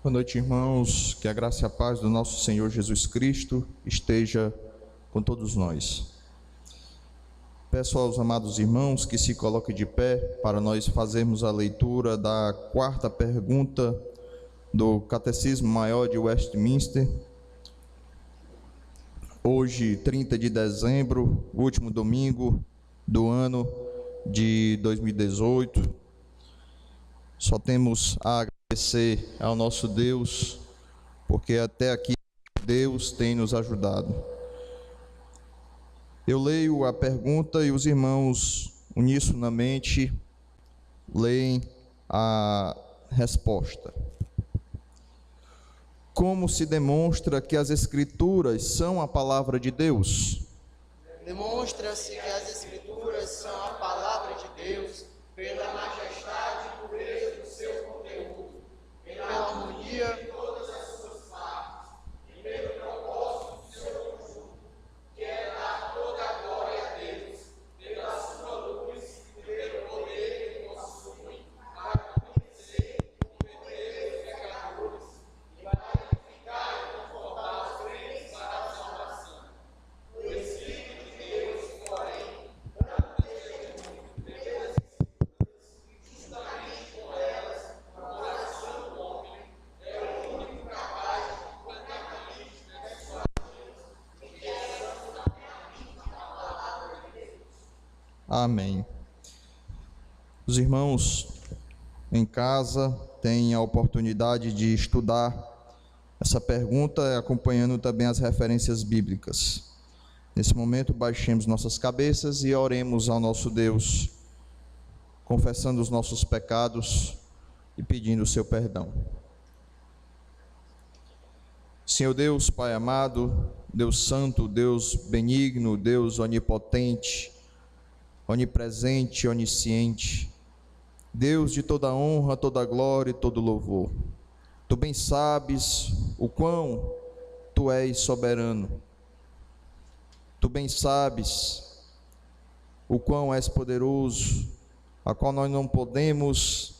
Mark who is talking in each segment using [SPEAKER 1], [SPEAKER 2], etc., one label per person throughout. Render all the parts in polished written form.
[SPEAKER 1] Boa noite, irmãos. Que a graça e a paz do nosso Senhor Jesus Cristo esteja com todos nós. Peço aos amados irmãos que se coloquem de pé para nós fazermos a leitura da quarta pergunta do Catecismo Maior de Westminster. Hoje, 30 de dezembro, último domingo do ano de 2018. Só temos a agradecer ao nosso Deus, porque até aqui Deus tem nos ajudado. Eu leio a pergunta e os irmãos unissonamente leem a resposta. Como se demonstra que as Escrituras são a palavra de Deus?
[SPEAKER 2] Demonstra-se que as Escrituras são a palavra de Deus pela majestade e pureza do seu conteúdo, pela harmonia de todas as suas partes e pelo propósito do seu conjunto, que é dar toda a glória a Deus, pela sua luz e pelo poder que ele possui, para conhecer e converter os pecadores e para edificar e confortar os crentes para a salvação. O Espírito de Deus, porém, dando testemunho pelas Escrituras, justamente com elas, o coração do homem é o único capaz de completamente persuadir de que essa é fundamentalmente a palavra de Deus.
[SPEAKER 1] Amém. Os irmãos em casa têm a oportunidade de estudar essa pergunta, acompanhando também as referências bíblicas. Nesse momento, baixemos nossas cabeças e oremos ao nosso Deus, confessando os nossos pecados e pedindo o seu perdão. Senhor Deus, Pai amado, Deus santo, Deus benigno, Deus onipotente, onipresente, onisciente, Deus de toda honra, toda glória e todo louvor. Tu bem sabes o quão Tu és soberano. Tu bem sabes o quão és poderoso, a qual nós não podemos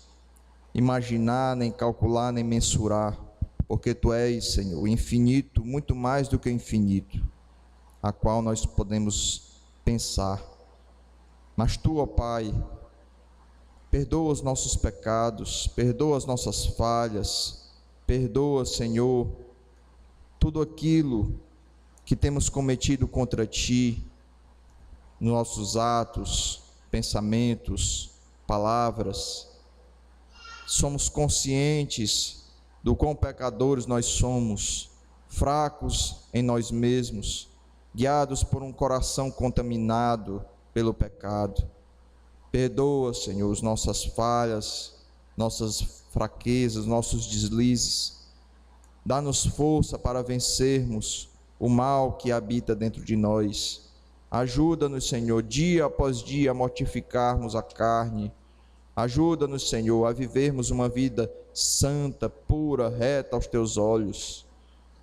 [SPEAKER 1] imaginar, nem calcular, nem mensurar, porque Tu és, Senhor, infinito, muito mais do que infinito, a qual nós podemos pensar. Mas Tu, ó Pai, perdoa os nossos pecados, perdoa as nossas falhas, perdoa, Senhor, tudo aquilo que temos cometido contra Ti, nossos atos, pensamentos, palavras. Somos conscientes do quão pecadores nós somos, fracos em nós mesmos, guiados por um coração contaminado pelo pecado. Perdoa, Senhor, as nossas falhas, nossas fraquezas, nossos deslizes. Dá-nos força para vencermos o mal que habita dentro de nós. Ajuda-nos, Senhor, dia após dia a mortificarmos a carne. Ajuda-nos, Senhor, a vivermos uma vida santa, pura, reta aos Teus olhos.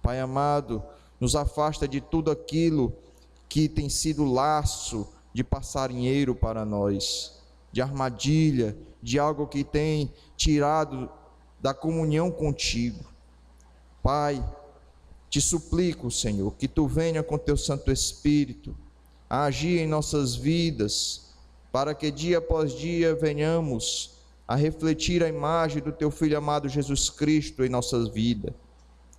[SPEAKER 1] Pai amado, nos afasta de tudo aquilo que tem sido laço de passarinheiro para nós, de armadilha, de algo que tem tirado da comunhão contigo. Pai, te suplico, Senhor, que Tu venha com Teu Santo Espírito a agir em nossas vidas, para que dia após dia venhamos a refletir a imagem do Teu Filho amado Jesus Cristo em nossas vidas.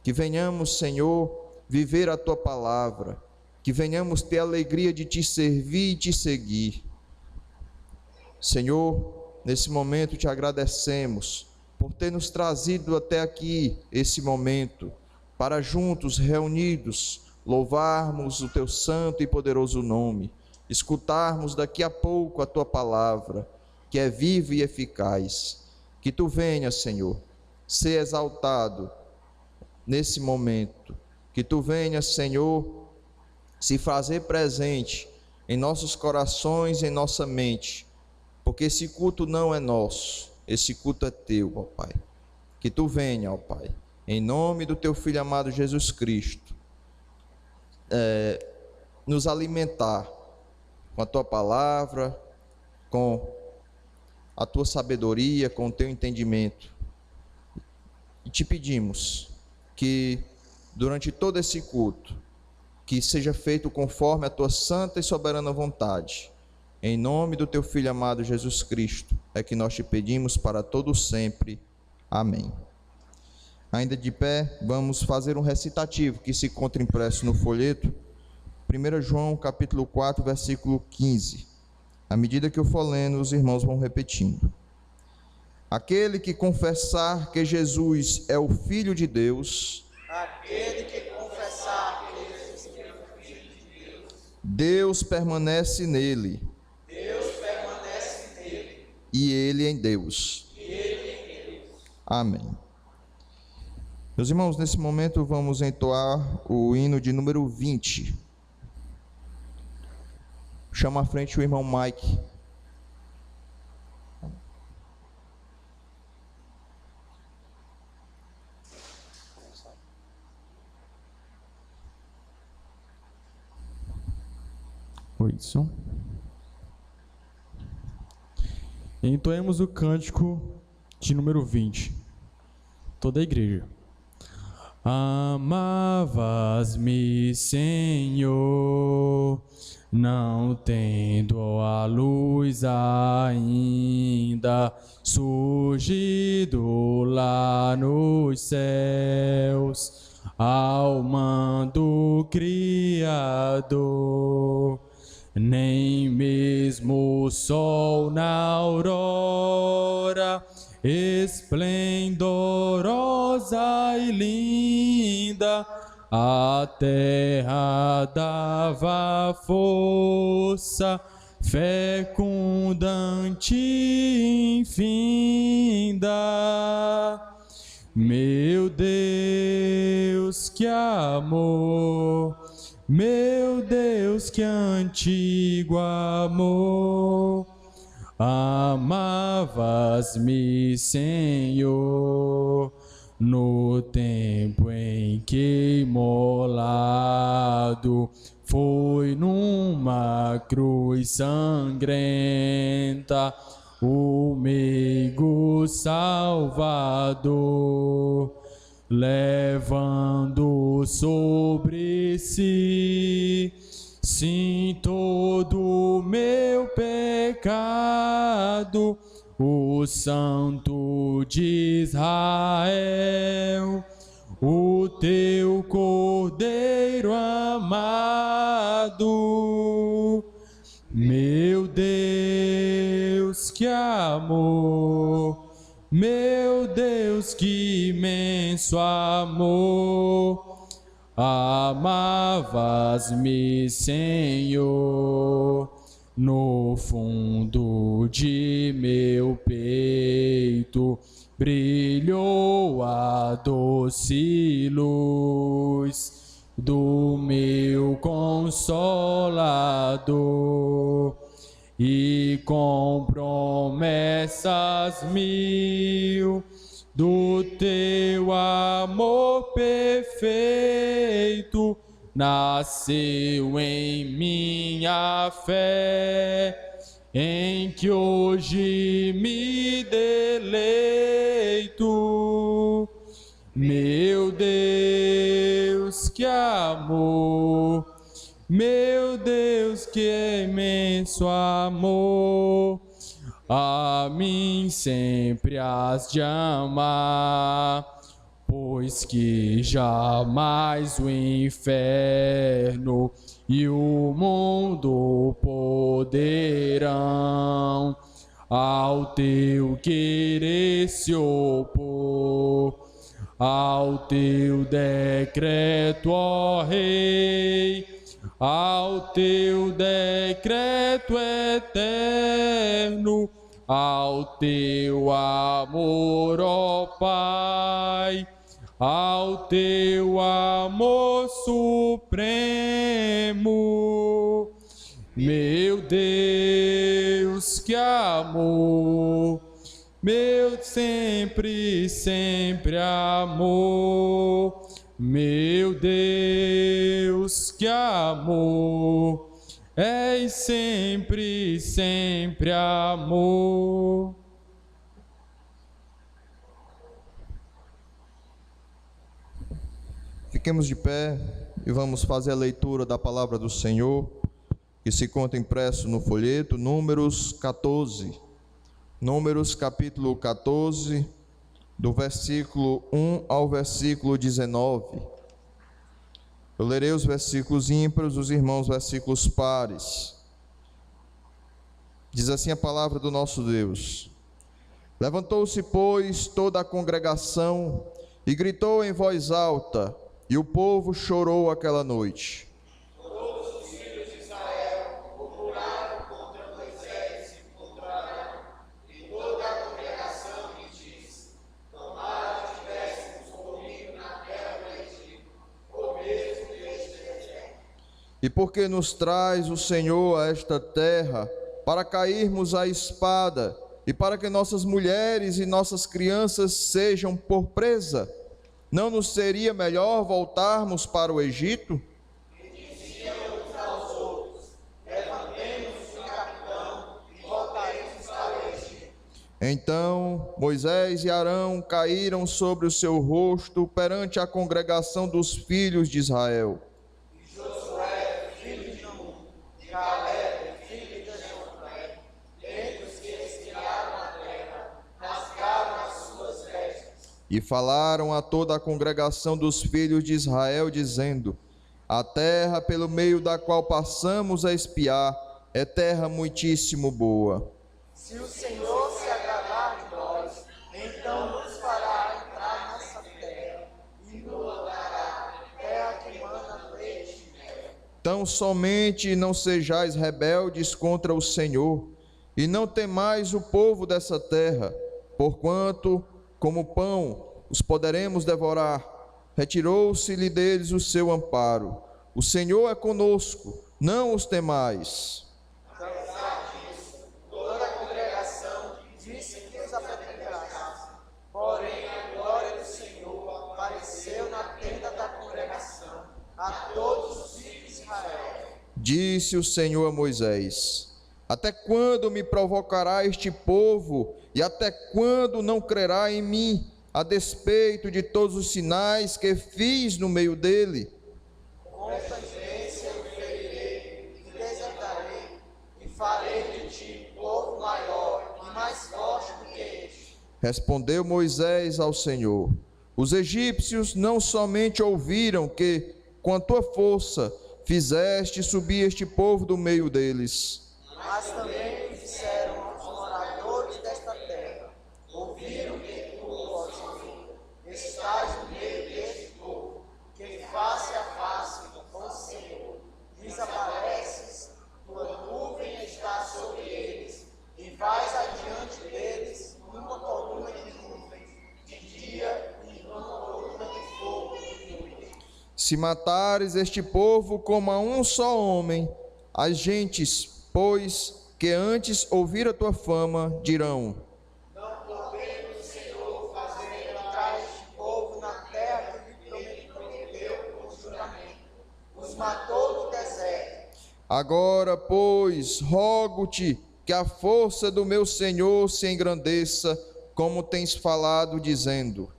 [SPEAKER 1] Que venhamos, Senhor, viver a Tua palavra, que venhamos ter a alegria de Te servir e Te seguir. Senhor, nesse momento Te agradecemos por ter nos trazido até aqui, esse momento, para juntos, reunidos, louvarmos o Teu santo e poderoso nome, escutarmos daqui a pouco a Tua palavra, que é viva e eficaz. Que Tu venha, Senhor, ser exaltado nesse momento, que Tu venha, Senhor, se fazer presente em nossos corações e em nossa mente, porque esse culto não é nosso, esse culto é Teu, ó Pai. Que Tu venha, ó Pai, em nome do Teu Filho amado Jesus Cristo, nos alimentar com a Tua palavra, com a Tua sabedoria, com o Teu entendimento, te pedimos que durante todo esse culto, que seja feito conforme a tua santa e soberana vontade. Em nome do teu Filho amado Jesus Cristo, é que nós te pedimos para todo sempre. Amém. Ainda de pé, vamos fazer um recitativo que se encontra impresso no folheto, 1 João capítulo 4, versículo 15. À medida que eu for lendo, os irmãos vão repetindo. Aquele que confessar que Jesus é o Filho de Deus,
[SPEAKER 2] Aquele que confessar que Jesus é o Filho de Deus,
[SPEAKER 1] Deus permanece nele,
[SPEAKER 2] Deus permanece nele,
[SPEAKER 1] e ele em Deus.
[SPEAKER 2] e ele em Deus.
[SPEAKER 1] Amém. Meus irmãos, nesse momento vamos entoar o hino de número 20. Chama à frente o irmão Mike.
[SPEAKER 3] Oi, som. Entoemos o cântico de número 20. Toda a igreja. Amavas-me, Senhor, não tendo a luz ainda surgido lá nos céus, ao mando Criador, nem mesmo o sol na aurora, esplendorosa e linda, a terra dava força, fecundante e infinda. Meu Deus, que amor! Meu Deus, que antigo amor! Amavas-me, Senhor, no tempo em que imolado foi numa cruz sangrenta o meigo Salvador, levando sobre si, sim, todo o meu pecado, o Santo de Israel, o teu Cordeiro amado. Meu Deus, que amor! Meu Deus, que imenso amor! Amavas-me, Senhor, no fundo de meu peito brilhou a doce luz do meu Consolador, e com promessas mil do teu amor perfeito nasceu em minha fé, em que hoje me deleito. Meu Deus, que amor! Meu Deus, que imenso amor! A mim sempre has de amar, pois que jamais o inferno e o mundo poderão ao teu querer se opor, ao teu decreto, ó Rei, ao teu decreto eterno, ao teu amor, ó Pai, ao teu amor supremo. Meu Deus, que amor! Meu sempre, sempre amor! Meu Deus, que amor! És sempre, sempre amor.
[SPEAKER 1] Fiquemos de pé e vamos fazer a leitura da palavra do Senhor, que se conta impresso no folheto, Números 14. Números capítulo 14, do versículo 1 ao versículo 19. Eu lerei os versículos ímpares, os irmãos versículos pares. Diz assim a palavra do nosso Deus: Levantou-se, pois, toda a congregação e gritou em voz alta, e o povo chorou aquela noite.
[SPEAKER 2] Todos os filhos de Israel murmuraram contra Moisés e contra Arão, e toda a congregação lhe disse: Tomara tivéssemos comido na terra do Egito, ou mesmo deste deserto.
[SPEAKER 1] E porque nos traz o Senhor a esta terra, para cairmos à espada, e para que nossas mulheres e nossas crianças sejam por presa, não nos seria melhor voltarmos para o Egito?
[SPEAKER 2] E diziam uns aos outros: Levantemos um capitão e voltaremos para o Egito.
[SPEAKER 1] Então Moisés e Arão caíram sobre o seu rosto perante a congregação dos filhos de Israel.
[SPEAKER 2] E Josué, filho de Nun, e Caleb, filho de Jefoné, dentre os que espiaram a terra, rasgaram as suas vestes.
[SPEAKER 1] E falaram a toda a congregação dos filhos de Israel, dizendo: A terra pelo meio da qual passamos a espiar é terra muitíssimo boa.
[SPEAKER 2] Se o Senhor se agradar de nós, então nos fará entrar nessa terra e nos dará terra que mana leite e mel.
[SPEAKER 1] Tão somente não sejais rebeldes contra o Senhor, e não temais o povo dessa terra, porquanto, como pão, os poderemos devorar. Retirou-se-lhe deles o seu amparo. O Senhor é conosco, não os temais.
[SPEAKER 2] Apesar disso, toda a congregação disse que os apedrejasse. Porém, a glória do Senhor apareceu na tenda da congregação a todos os filhos de Israel.
[SPEAKER 1] Disse o Senhor a Moisés: Até quando me provocará este povo, e até quando não crerá em mim, a despeito de todos os sinais que fiz no meio dele?
[SPEAKER 2] Com tangência eu ferirei e desertarei, e farei de ti povo maior e mais forte do que este.
[SPEAKER 1] Respondeu Moisés ao Senhor: Os egípcios não somente ouviram que, com a tua força, fizeste subir este povo do meio deles,
[SPEAKER 2] Mas também disseram aos moradores desta terra: ouviram que tu, ó Senhor, estás no meio deste povo, que face a face com o Senhor desapareces, tua nuvem está sobre eles, e vais adiante deles numa coluna de nuvem de dia e numa coluna de fogo de noite.
[SPEAKER 1] se matares este povo como a um só homem, as gentes, pois, que antes ouviram a tua fama, dirão:
[SPEAKER 2] Não podemos, Senhor, fazer entrar este povo na terra que lhe prometeu com juramento. Os matou no deserto.
[SPEAKER 1] Agora, pois, rogo-te que a força do meu Senhor se engrandeça, como tens falado, dizendo: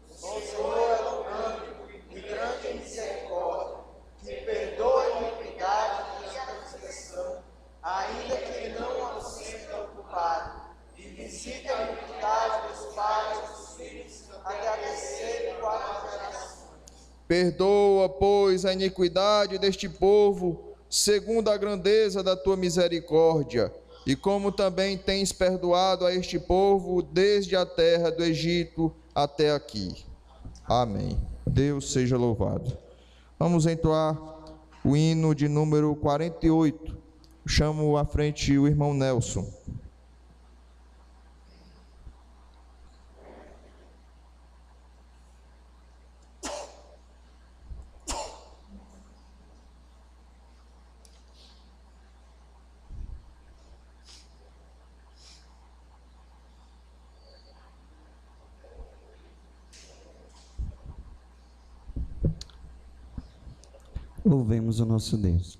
[SPEAKER 2] O Senhor é longânimo e grande em misericórdia, que perdoa a iniquidade e a transgressão, ainda que não aposenta o culpado, e visita a iniquidade dos pais e dos filhos, até a terceira e quarta geração.
[SPEAKER 1] Perdoa, pois, a iniquidade deste povo, segundo a grandeza da tua misericórdia, e como também tens perdoado a este povo desde a terra do Egito até aqui. Amém. Deus seja louvado. Vamos entoar o hino de número 48. Chamo à frente o irmão Nelson.
[SPEAKER 4] Louvemos o nosso Deus.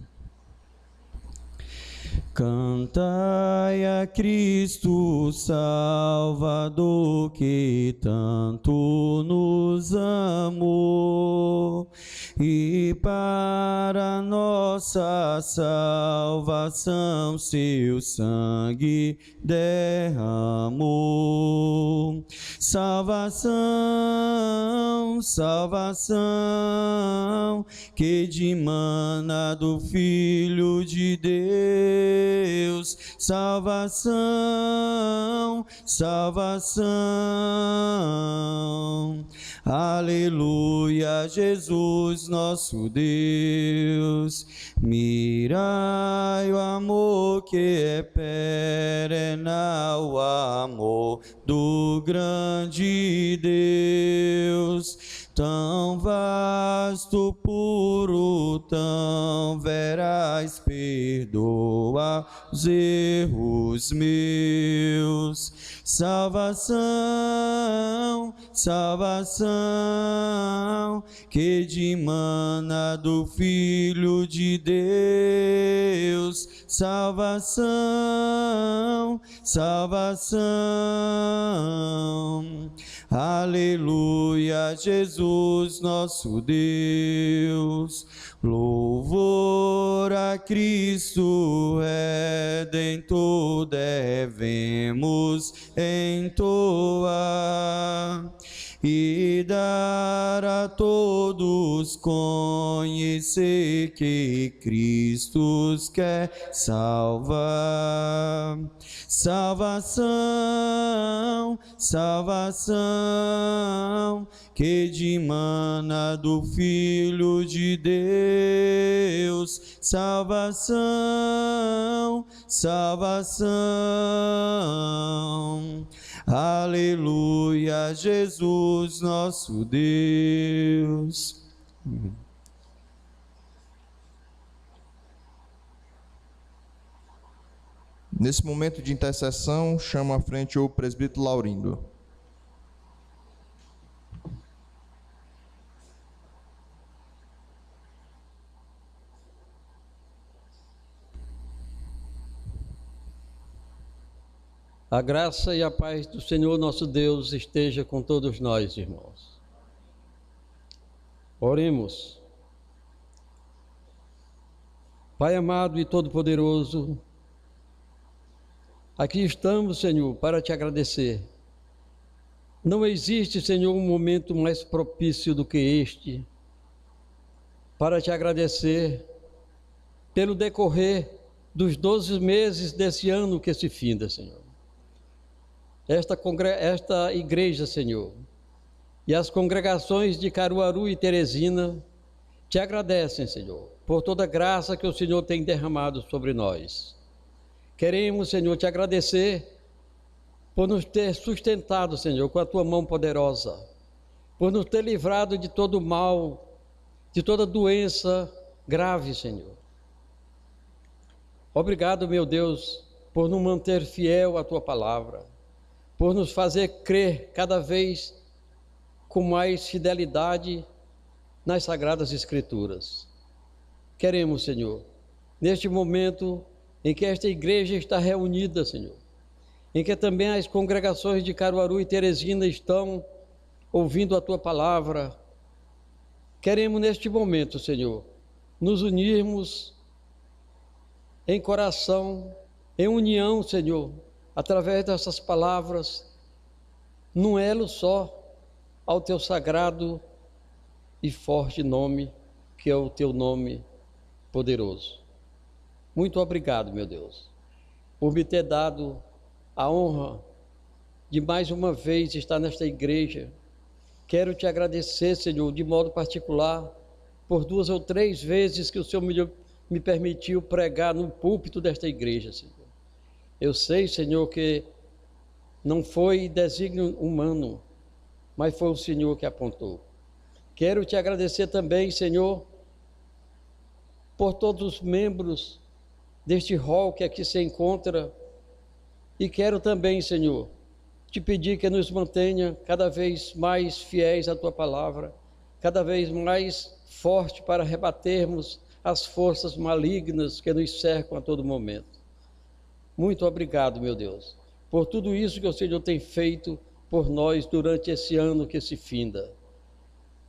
[SPEAKER 4] Cantai a Cristo Salvador, que tanto nos amou, e para nossa salvação seu sangue derramou. Salvação, salvação, que dimana do Filho de Deus. Salvação, salvação. Aleluia, Jesus nosso Deus. Mirai o amor que é perenal, o amor do grande Deus. Tão vasto, puro, tão veraz, perdoa os erros meus. Salvação, salvação, que dimana do Filho de Deus. Salvação, salvação. Aleluia, Jesus nosso Deus. Louvor a Cristo Redentor devemos entoar, e dar a todos conhecer que Cristo os quer salvar. Salvação, salvação, que dimana do Filho de Deus. Salvação, salvação. Aleluia, Jesus nosso Deus.
[SPEAKER 1] Nesse momento de intercessão, chamo à frente o presbítero Laurindo.
[SPEAKER 5] A graça e a paz do Senhor nosso Deus esteja com todos nós, irmãos. Oremos. Pai amado e todo-poderoso, aqui estamos, Senhor, para te agradecer. Não existe, Senhor, um momento mais propício do que este para te agradecer pelo decorrer dos 12 meses desse ano que se finda, Senhor. Esta igreja, Senhor, e as congregações de Caruaru e Teresina te agradecem, Senhor, por toda a graça que o Senhor tem derramado sobre nós. Queremos, Senhor, te agradecer por nos ter sustentado, Senhor, com a tua mão poderosa, por nos ter livrado de todo mal, de toda doença grave, Senhor. Obrigado, meu Deus, por nos manter fiel à tua palavra, por nos fazer crer cada vez com mais fidelidade nas Sagradas Escrituras. Queremos, Senhor, neste momento em que esta igreja está reunida, Senhor, em que também as congregações de Caruaru e Teresina estão ouvindo a tua palavra, queremos neste momento, Senhor, nos unirmos em coração, em união, Senhor, através dessas palavras, num elo só, ao teu sagrado e forte nome, que é o teu nome poderoso. Muito obrigado, meu Deus, por me ter dado a honra de mais uma vez estar nesta igreja. Quero te agradecer, Senhor, de modo particular, por 2 ou 3 vezes que o Senhor me permitiu pregar no púlpito desta igreja, Senhor. Eu sei, Senhor, que não foi desígnio humano, mas foi o Senhor que apontou. Quero te agradecer também, Senhor, por todos os membros deste hall que aqui se encontra, e quero também, Senhor, te pedir que nos mantenha cada vez mais fiéis à tua palavra, cada vez mais forte para rebatermos as forças malignas que nos cercam a todo momento. Muito obrigado, meu Deus, por tudo isso que o Senhor tem feito por nós durante esse ano que se finda.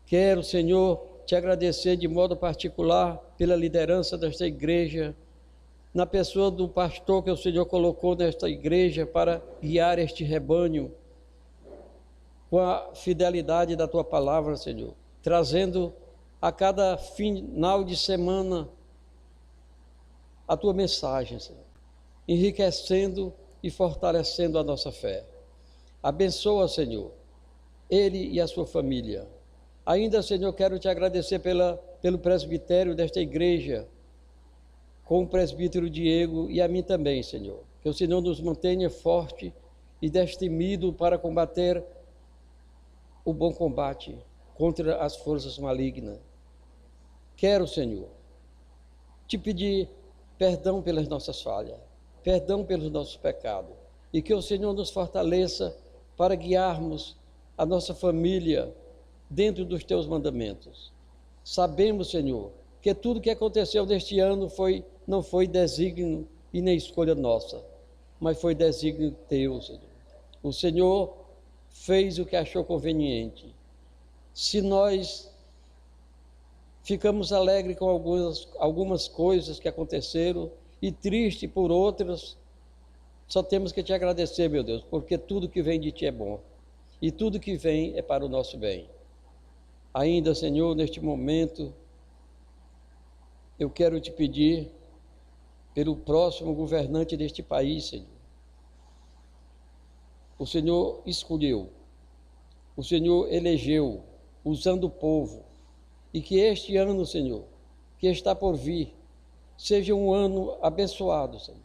[SPEAKER 5] Quero, Senhor, te agradecer de modo particular pela liderança desta igreja, na pessoa do pastor que o Senhor colocou nesta igreja para guiar este rebanho com a fidelidade da tua palavra, Senhor, trazendo a cada final de semana a tua mensagem, Senhor, enriquecendo e fortalecendo a nossa fé. Abençoa, Senhor, ele e a sua família. Ainda, Senhor, quero te agradecer pelo presbitério desta igreja, com o presbítero Diego e a mim também, Senhor. Que o Senhor nos mantenha forte e destemido para combater o bom combate contra as forças malignas. Quero, Senhor, te pedir perdão pelas nossas falhas, perdão pelos nossos pecados, e que o Senhor nos fortaleça para guiarmos a nossa família dentro dos teus mandamentos. Sabemos, Senhor, que tudo que aconteceu neste ano não foi desígnio e nem escolha nossa, mas foi desígnio teu, Senhor. O Senhor fez o que achou conveniente. Se nós ficamos alegres com algumas coisas que aconteceram e tristes por outras, só temos que te agradecer, meu Deus, porque tudo que vem de ti é bom e tudo que vem é para o nosso bem. Ainda, Senhor, neste momento, eu quero te pedir pelo próximo governante deste país, Senhor. O Senhor escolheu, o Senhor elegeu, usando o povo, e que este ano, Senhor, que está por vir, seja um ano abençoado, Senhor.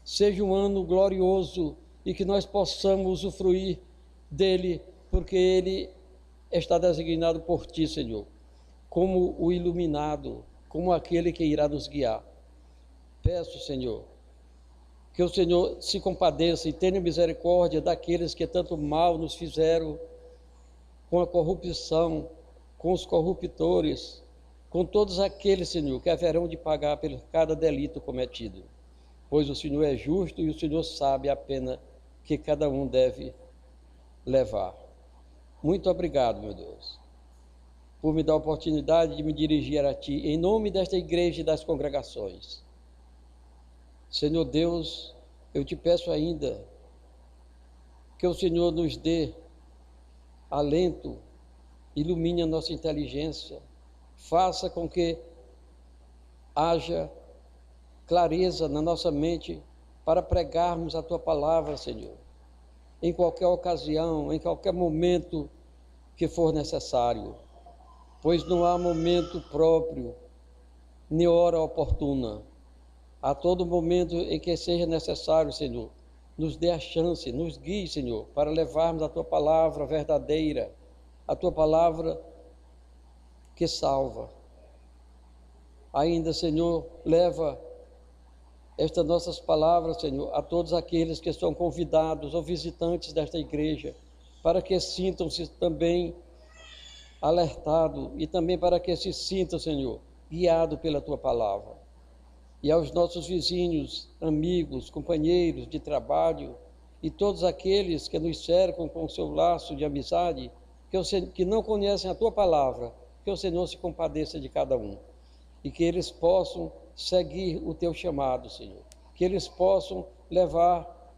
[SPEAKER 5] Seja um ano glorioso e que nós possamos usufruir dele, porque ele está designado por ti, Senhor, como o iluminado, como aquele que irá nos guiar. Peço, Senhor, que o Senhor se compadeça e tenha misericórdia daqueles que tanto mal nos fizeram com a corrupção, com os corruptores, com todos aqueles, Senhor, que haverão de pagar por cada delito cometido. Pois o Senhor é justo e o Senhor sabe a pena que cada um deve levar. Muito obrigado, meu Deus, por me dar a oportunidade de me dirigir a Ti, em nome desta igreja e das congregações. Senhor Deus, eu te peço ainda que o Senhor nos dê alento, ilumine a nossa inteligência, faça com que haja clareza na nossa mente para pregarmos a Tua palavra, Senhor, em qualquer ocasião, em qualquer momento que for necessário, pois não há momento próprio, nem hora oportuna. A todo momento em que seja necessário, Senhor, nos dê a chance, nos guie, Senhor, para levarmos a Tua palavra verdadeira, a Tua palavra que salva. Ainda, Senhor, leva estas nossas palavras, Senhor, a todos aqueles que são convidados ou visitantes desta igreja, para que sintam-se também alertados e também para que se sintam, Senhor, guiados pela Tua palavra. E aos nossos vizinhos, amigos, companheiros de trabalho e todos aqueles que nos cercam com o seu laço de amizade, que não conhecem a Tua palavra, que o Senhor se compadeça de cada um e que eles possam seguir o Teu chamado, Senhor, que eles possam levar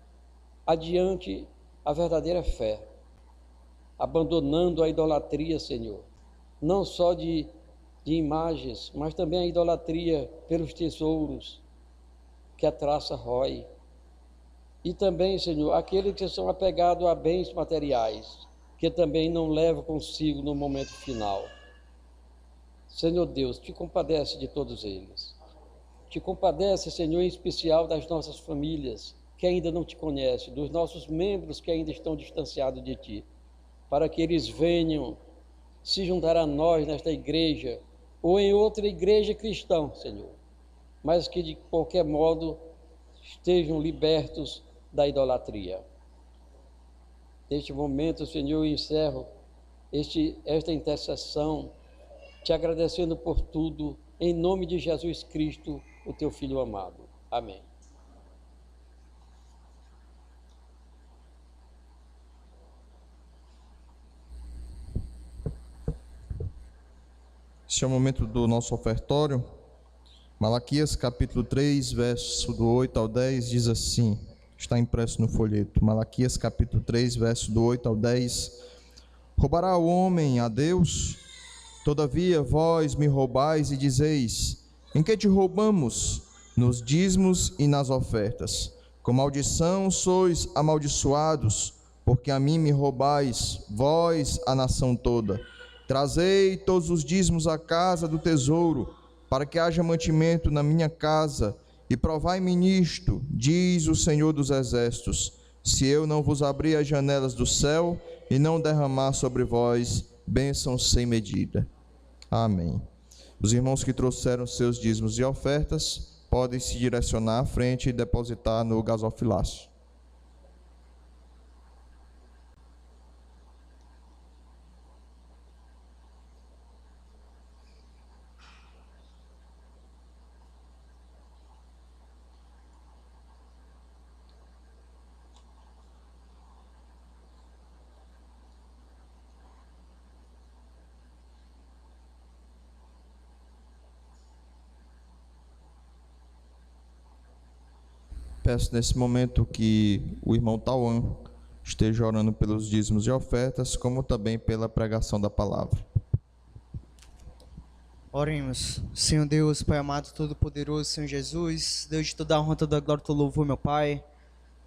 [SPEAKER 5] adiante a verdadeira fé, abandonando a idolatria, Senhor, não só de imagens, mas também a idolatria pelos tesouros que a traça rói. E também, Senhor, aqueles que são apegados a bens materiais, que também não levam consigo no momento final. Senhor Deus, te compadece de todos eles. Te compadece, Senhor, em especial das nossas famílias, que ainda não te conhecem, dos nossos membros que ainda estão distanciados de ti, para que eles venham se juntar a nós nesta igreja, ou em outra igreja cristã, Senhor, mas que de qualquer modo estejam libertos da idolatria. Neste momento, Senhor, eu encerro esta intercessão, te agradecendo por tudo, em nome de Jesus Cristo, o Teu Filho amado. Amém.
[SPEAKER 1] Este é o momento do nosso ofertório. Malaquias capítulo 3, verso do 8 ao 10, diz assim, está impresso no folheto. Malaquias capítulo 3, verso do 8 ao 10. Roubará o homem a Deus? Todavia vós me roubais e dizeis, em que te roubamos? Nos dízimos e nas ofertas. Com maldição sois amaldiçoados, porque a mim me roubais, vós, a nação toda. Trazei todos os dízimos à casa do tesouro, para que haja mantimento na minha casa, e provai-me nisto, diz o Senhor dos Exércitos, se eu não vos abrir as janelas do céu e não derramar sobre vós bênçãos sem medida. Amém. Os irmãos que trouxeram seus dízimos e ofertas podem se direcionar à frente e depositar no gasofilácio. Peço nesse momento que o irmão Tauan esteja orando pelos dízimos e ofertas, como também pela pregação da palavra.
[SPEAKER 2] Oremos. Senhor Deus, Pai amado, todo-poderoso, Senhor Jesus, Deus de toda a honra, toda a glória, todo louvor, meu Pai.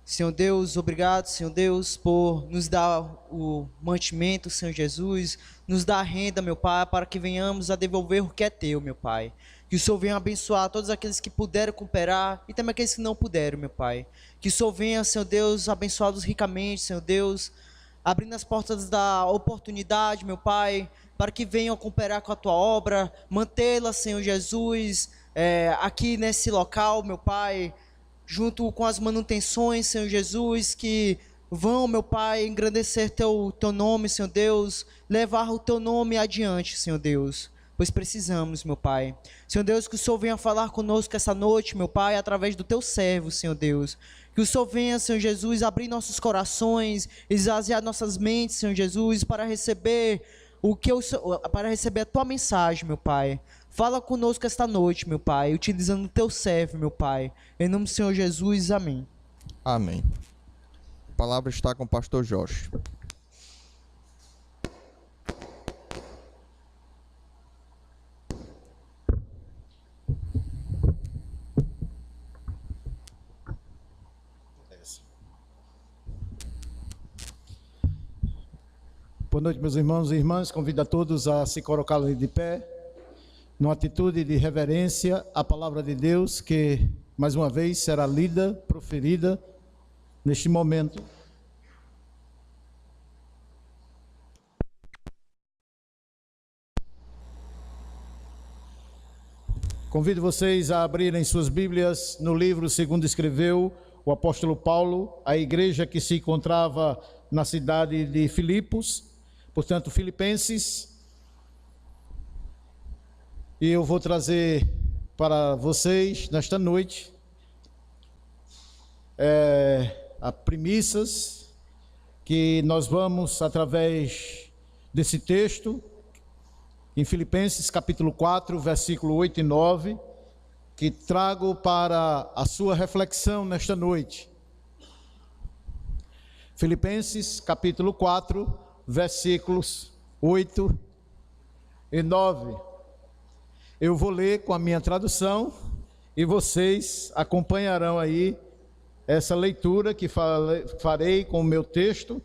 [SPEAKER 2] Senhor Deus, obrigado, Senhor Deus, por nos dar o mantimento, Senhor Jesus, nos dar a renda, meu Pai, para que venhamos a devolver o que é teu, meu Pai. Que o Senhor venha abençoar todos aqueles que puderam cooperar e também aqueles que não puderam, meu Pai. Que o Senhor venha, Senhor Deus, abençoá-los ricamente, Senhor Deus, abrindo as portas da oportunidade, meu Pai, para que venham cooperar com a Tua obra, mantê-la, Senhor Jesus, aqui nesse local, meu Pai, junto com as manutenções, Senhor Jesus, que vão, meu Pai, engrandecer Teu nome, Senhor Deus, levar o Teu nome adiante, Senhor Deus. Pois precisamos, meu Pai. Senhor Deus, que o Senhor venha falar conosco essa noite, meu Pai, através do Teu servo, Senhor Deus. Que o Senhor venha, Senhor Jesus, abrir nossos corações, esvaziar nossas mentes, Senhor Jesus, para receber para receber a Tua mensagem, meu Pai. Fala conosco esta noite, meu Pai, utilizando o Teu servo, meu Pai. Em nome do Senhor Jesus, amém.
[SPEAKER 1] Amém. A palavra está com o pastor Jorge.
[SPEAKER 6] Boa noite, meus irmãos e irmãs. Convido a todos a se colocarem de pé, numa atitude de reverência à palavra de Deus, que mais uma vez será lida, proferida neste momento. Convido vocês a abrirem suas Bíblias no livro segundo escreveu o apóstolo Paulo, à igreja que se encontrava na cidade de Filipos, portanto, Filipenses. E eu vou trazer para vocês, nesta noite, as premissas que nós vamos, através desse texto, em Filipenses capítulo 4, versículo 8 e 9, que trago para a sua reflexão nesta noite. Filipenses capítulo 4, versículos 8 e 9. Eu vou ler com a minha tradução e vocês acompanharão aí essa leitura que farei com o meu texto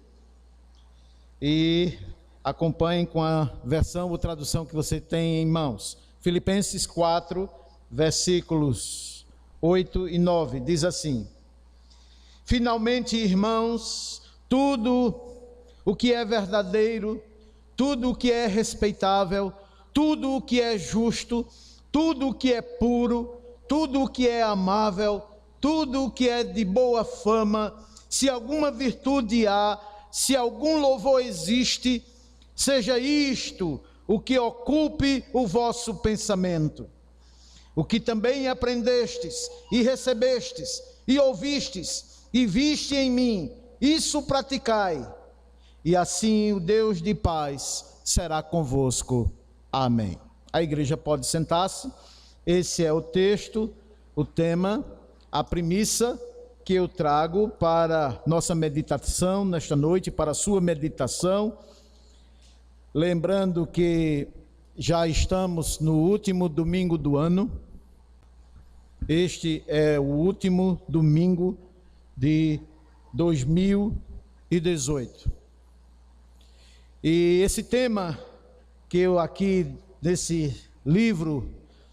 [SPEAKER 6] e acompanhem com a versão ou tradução que você tem em mãos. Filipenses 4, versículos 8 e 9, diz assim: Finalmente, irmãos, tudo o que é verdadeiro, tudo o que é respeitável, tudo o que é justo, tudo o que é puro, tudo o que é amável, tudo o que é de boa fama, se alguma virtude há, se algum louvor existe, seja isto o que ocupe o vosso pensamento. O que também aprendestes e recebestes e ouvistes e viste em mim, isso praticai, e assim o Deus de paz será convosco. Amém. a igreja pode sentar-se. Esse é o texto, o tema, a premissa que eu trago para nossa meditação nesta noite, para a sua meditação. Lembrando que já estamos no último domingo do ano. Este é o último domingo de 2018. E esse tema que eu aqui, desse livro,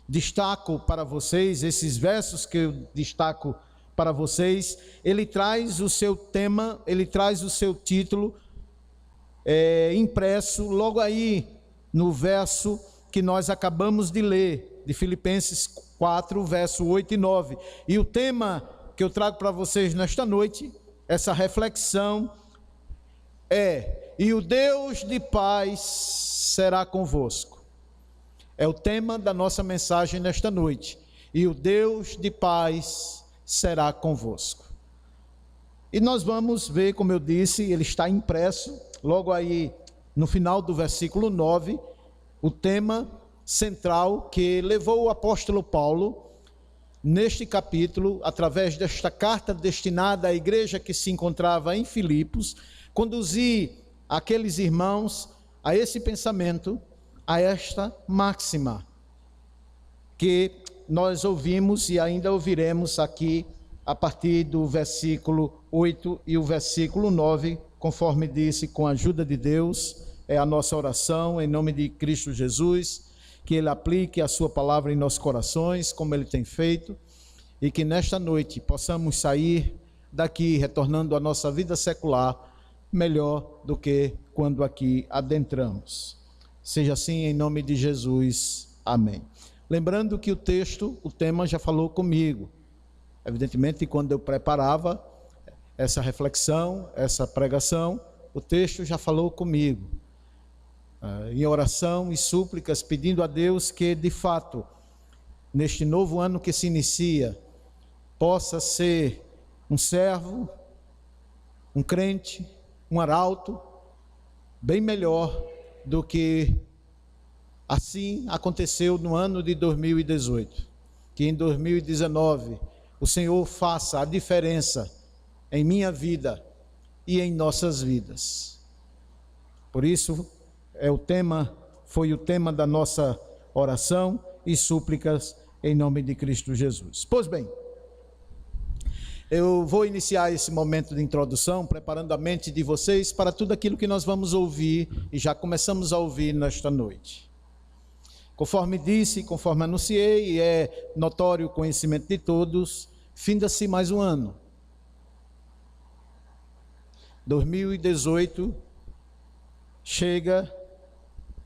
[SPEAKER 6] destaco para vocês, esses versos que eu destaco para vocês, ele traz o seu tema, ele traz o seu título impresso logo aí no verso que nós acabamos de ler, de Filipenses 4, verso 8 e 9. E o tema que eu trago para vocês nesta noite, essa reflexão é: e o Deus de paz será convosco. É o tema da nossa mensagem nesta noite. E o Deus de paz será convosco. E nós vamos ver, como eu disse, ele está impresso, logo aí no final do versículo 9, o tema central que levou o apóstolo Paulo, neste capítulo, através desta carta destinada à igreja que se encontrava em Filipos, conduzir aqueles irmãos a esse pensamento, a esta máxima, que nós ouvimos e ainda ouviremos aqui a partir do versículo 8 e o versículo 9, conforme disse, com a ajuda de Deus, é a nossa oração em nome de Cristo Jesus, que Ele aplique a sua palavra em nossos corações, como Ele tem feito, e que nesta noite possamos sair daqui, retornando à nossa vida secular, melhor do que quando aqui adentramos. Seja assim em nome de Jesus. Amém. Lembrando que o texto, o tema já falou comigo. Evidentemente, quando eu preparava essa reflexão, essa pregação, o texto já falou comigo. Em oração e súplicas, pedindo a Deus que, de fato, neste novo ano que se inicia, possa ser um servo, um crente, um arauto, bem melhor do que assim aconteceu no ano de 2018. Que em 2019 o Senhor faça a diferença em minha vida e em nossas vidas. Por isso, foi o tema da nossa oração e súplicas em nome de Cristo Jesus. Pois bem, eu vou iniciar esse momento de introdução, preparando a mente de vocês para tudo aquilo que nós vamos ouvir e já começamos a ouvir nesta noite. Conforme disse, conforme anunciei, e é notório o conhecimento de todos, finda-se mais um ano. 2018 chega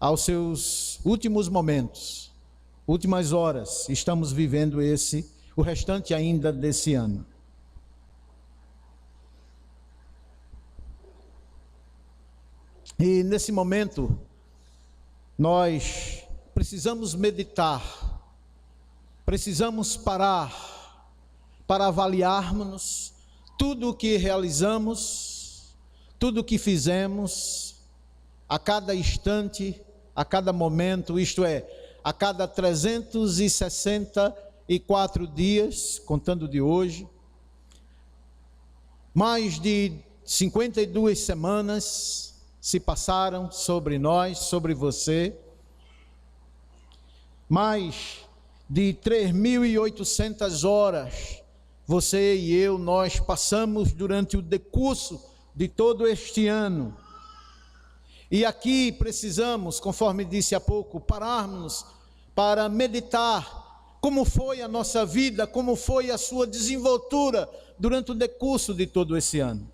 [SPEAKER 6] aos seus últimos momentos, últimas horas. Estamos vivendo o restante ainda desse ano. E nesse momento, nós precisamos meditar, precisamos parar para avaliarmos tudo o que realizamos, tudo o que fizemos, a cada instante, a cada momento, isto é, a cada 364 dias, contando de hoje, mais de 52 semanas se passaram sobre nós, sobre você, mais de 3.800 horas, você e eu, nós passamos durante o decurso de todo este ano. E aqui precisamos, conforme disse há pouco, pararmos para meditar como foi a nossa vida, como foi a sua desenvoltura durante o decurso de todo esse ano.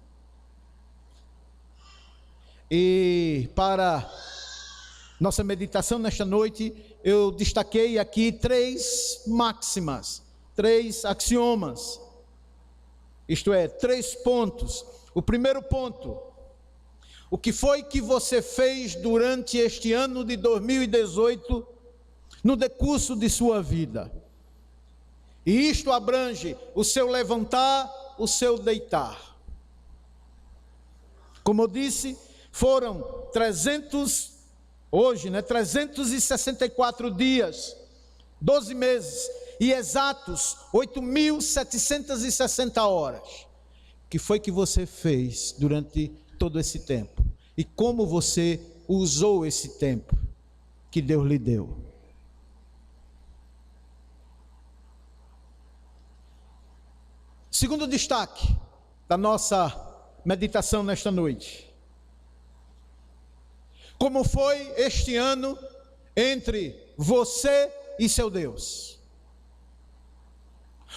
[SPEAKER 6] E para nossa meditação nesta noite, eu destaquei aqui 3 máximas, 3 axiomas, isto é, 3 pontos. O primeiro ponto: o que foi que você fez durante este ano de 2018, no decurso de sua vida? E isto abrange o seu levantar, o seu deitar. Como eu disse, foram hoje, 364 dias, 12 meses e exatos 8.760 horas. Que foi que você fez durante todo esse tempo? E como você usou esse tempo que Deus lhe deu? Segundo destaque da nossa meditação nesta noite. Como foi este ano entre você e seu Deus?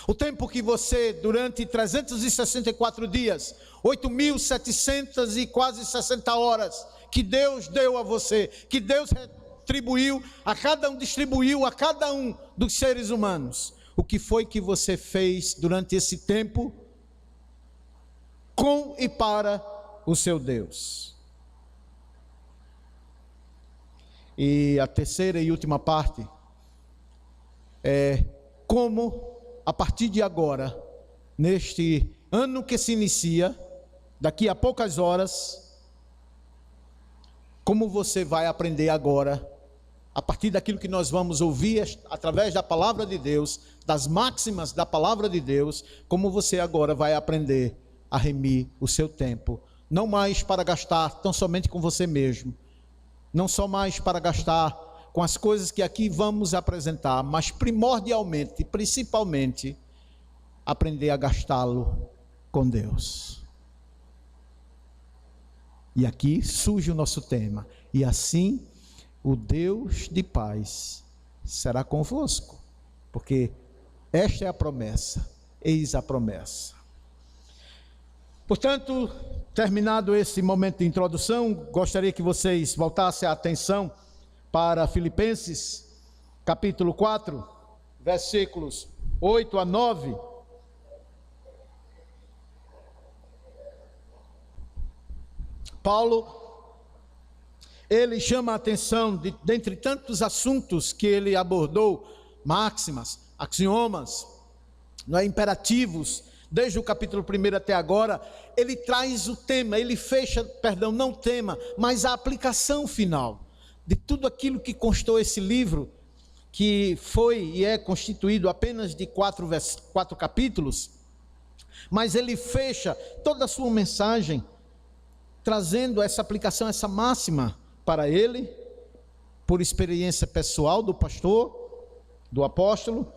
[SPEAKER 6] O tempo que você, durante 364 dias, 8.700 e quase 60 horas, que Deus deu a você, que Deus retribuiu a cada um, distribuiu a cada um dos seres humanos. O que foi que você fez durante esse tempo com e para o seu Deus? E a terceira e última parte é como, a partir de agora, neste ano que se inicia, daqui a poucas horas, como você vai aprender agora, a partir daquilo que nós vamos ouvir através da palavra de Deus, das máximas da palavra de Deus, como você agora vai aprender a remir o seu tempo, não mais para gastar tão somente com você mesmo, não só mais para gastar com as coisas que aqui vamos apresentar, mas primordialmente, principalmente, aprender a gastá-lo com Deus. E aqui surge o nosso tema: e assim o Deus de paz será convosco, porque esta é a promessa, eis a promessa. Portanto, terminado esse momento de introdução, gostaria que vocês voltassem a atenção para Filipenses, capítulo 4, versículos 8 a 9. Paulo, ele chama a atenção, dentre tantos assuntos que ele abordou, máximas, axiomas, imperativos, desde o capítulo 1 até agora, ele traz o tema, ele fecha, perdão, não o tema, mas a aplicação final de tudo aquilo que constou esse livro, que foi e é constituído apenas de 4 capítulos, mas ele fecha toda a sua mensagem, trazendo essa aplicação, essa máxima para ele, por experiência pessoal do pastor, do apóstolo,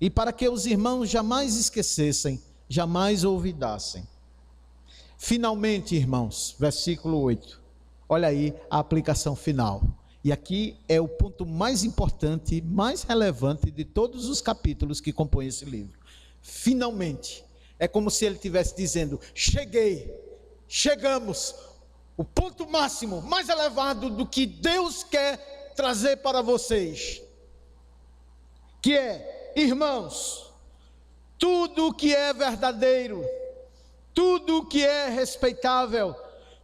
[SPEAKER 6] e para que os irmãos jamais esquecessem, jamais olvidassem. Finalmente, irmãos, versículo 8, olha aí a aplicação final, e aqui é o ponto mais importante, mais relevante de todos os capítulos que compõem esse livro. Finalmente, é como se ele estivesse dizendo: chegamos, o ponto máximo, mais elevado do que Deus quer trazer para vocês, que é, irmãos, tudo que é verdadeiro, tudo que é respeitável,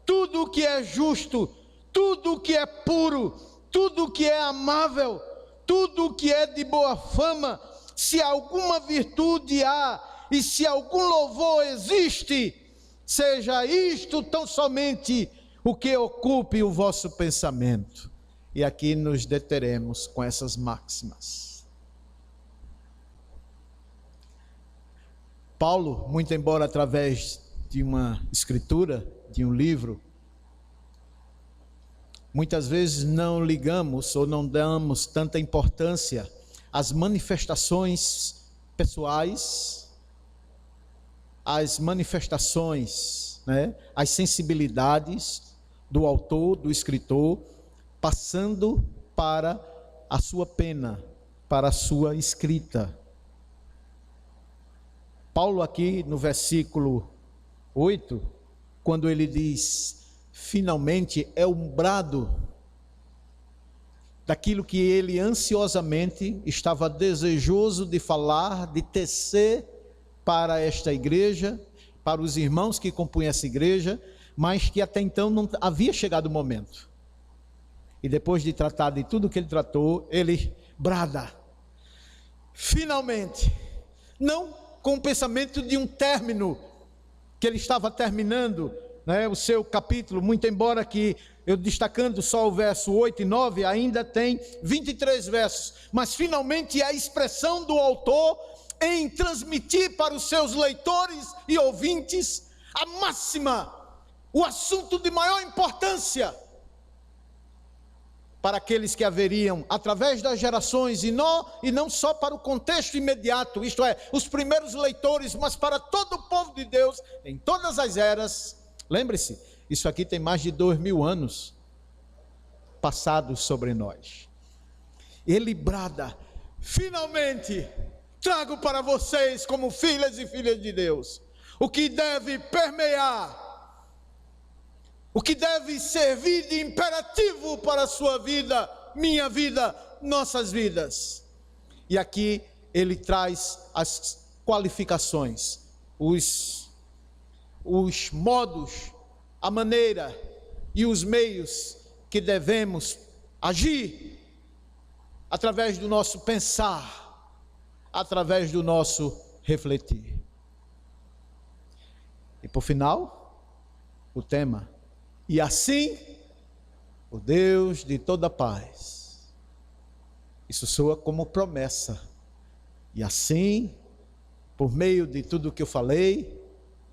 [SPEAKER 6] tudo que é justo, tudo que é puro, tudo que é amável, tudo que é de boa fama, se alguma virtude há e se algum louvor existe, seja isto tão somente o que ocupe o vosso pensamento. E aqui nos deteremos com essas máximas. Paulo, muito embora através de uma escritura, de um livro, muitas vezes não ligamos ou não damos tanta importância às manifestações pessoais, às manifestações, às sensibilidades do autor, do escritor, passando para a sua pena, para a sua escrita. Paulo aqui no versículo 8, quando ele diz, finalmente, é um brado daquilo que ele ansiosamente estava desejoso de falar, de tecer para esta igreja, para os irmãos que compunham essa igreja, mas que até então não havia chegado o momento. E depois de tratar de tudo que ele tratou, ele brada, finalmente, não com o pensamento de um término, que ele estava terminando, o seu capítulo, muito embora que eu destacando só o verso 8 e 9, ainda tem 23 versos, mas finalmente a expressão do autor em transmitir para os seus leitores e ouvintes a máxima, o assunto de maior importância para aqueles que haveriam, através das gerações, e não só para o contexto imediato, isto é, os primeiros leitores, mas para todo o povo de Deus, em todas as eras. Lembre-se, isso aqui tem mais de 2000 anos passados sobre nós. Ele brada: finalmente trago para vocês, como filhas e filhas de Deus, o que deve permear, o que deve servir de imperativo para a sua vida, minha vida, nossas vidas. E aqui ele traz as qualificações, os modos, a maneira e os meios que devemos agir através do nosso pensar, através do nosso refletir. E por final, o tema: e assim, o Deus de toda paz. Isso soa como promessa. E assim, por meio de tudo que eu falei,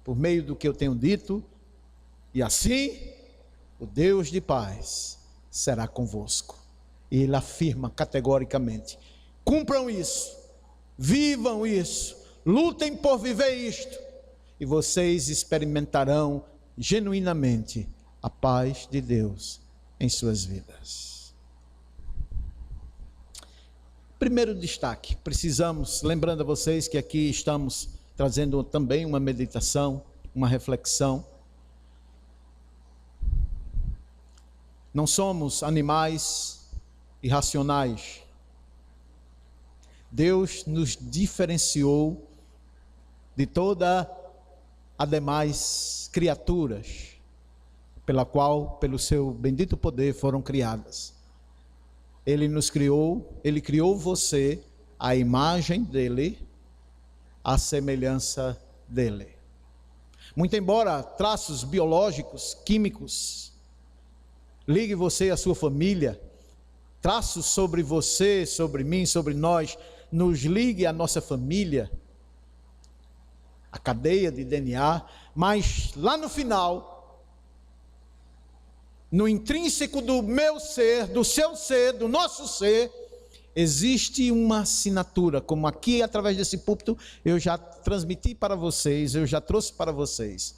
[SPEAKER 6] por meio do que eu tenho dito, e assim, o Deus de paz será convosco. E ele afirma categoricamente: cumpram isso, vivam isso, lutem por viver isto, e vocês experimentarão genuinamente a paz de Deus em suas vidas. Primeiro destaque, precisamos, lembrando a vocês que aqui estamos trazendo também uma meditação, uma reflexão. Não somos animais irracionais. Deus nos diferenciou de toda a demais criaturas, pela qual, pelo seu bendito poder, foram criadas. Ele nos criou, ele criou você à imagem dele, à semelhança dele. Muito embora traços biológicos, químicos, ligue você e a sua família, traços sobre você, sobre mim, sobre nós, nos ligue a nossa família, a cadeia de DNA, mas lá no final, no intrínseco do meu ser, do seu ser, do nosso ser, existe uma assinatura, como aqui através desse púlpito eu já transmiti para vocês, eu já trouxe para vocês.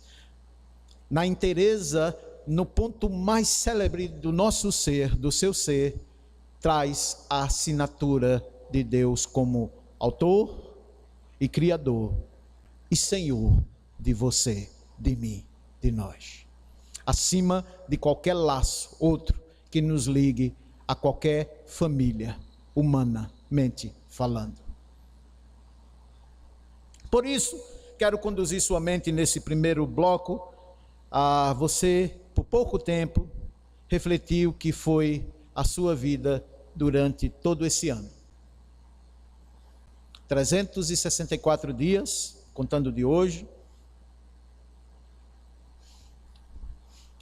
[SPEAKER 6] Na inteireza, no ponto mais célebre do nosso ser, do seu ser, traz a assinatura de Deus como autor e criador e Senhor de você, de mim, de nós. Acima de qualquer laço, outro que nos ligue a qualquer família, humanamente falando. Por isso, quero conduzir sua mente nesse primeiro bloco a você, por pouco tempo, refletir o que foi a sua vida durante todo esse ano. 364 dias, contando de hoje,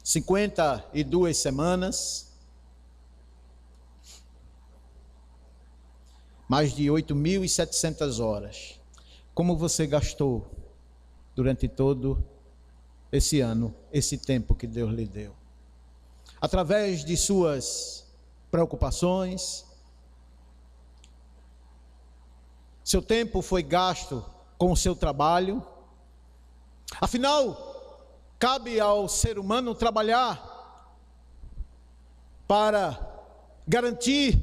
[SPEAKER 6] 52 semanas, mais de 8.700 horas. Como você gastou durante todo esse ano, esse tempo que Deus lhe deu? Através de suas preocupações, seu tempo foi gasto com o seu trabalho. Afinal, cabe ao ser humano trabalhar para garantir,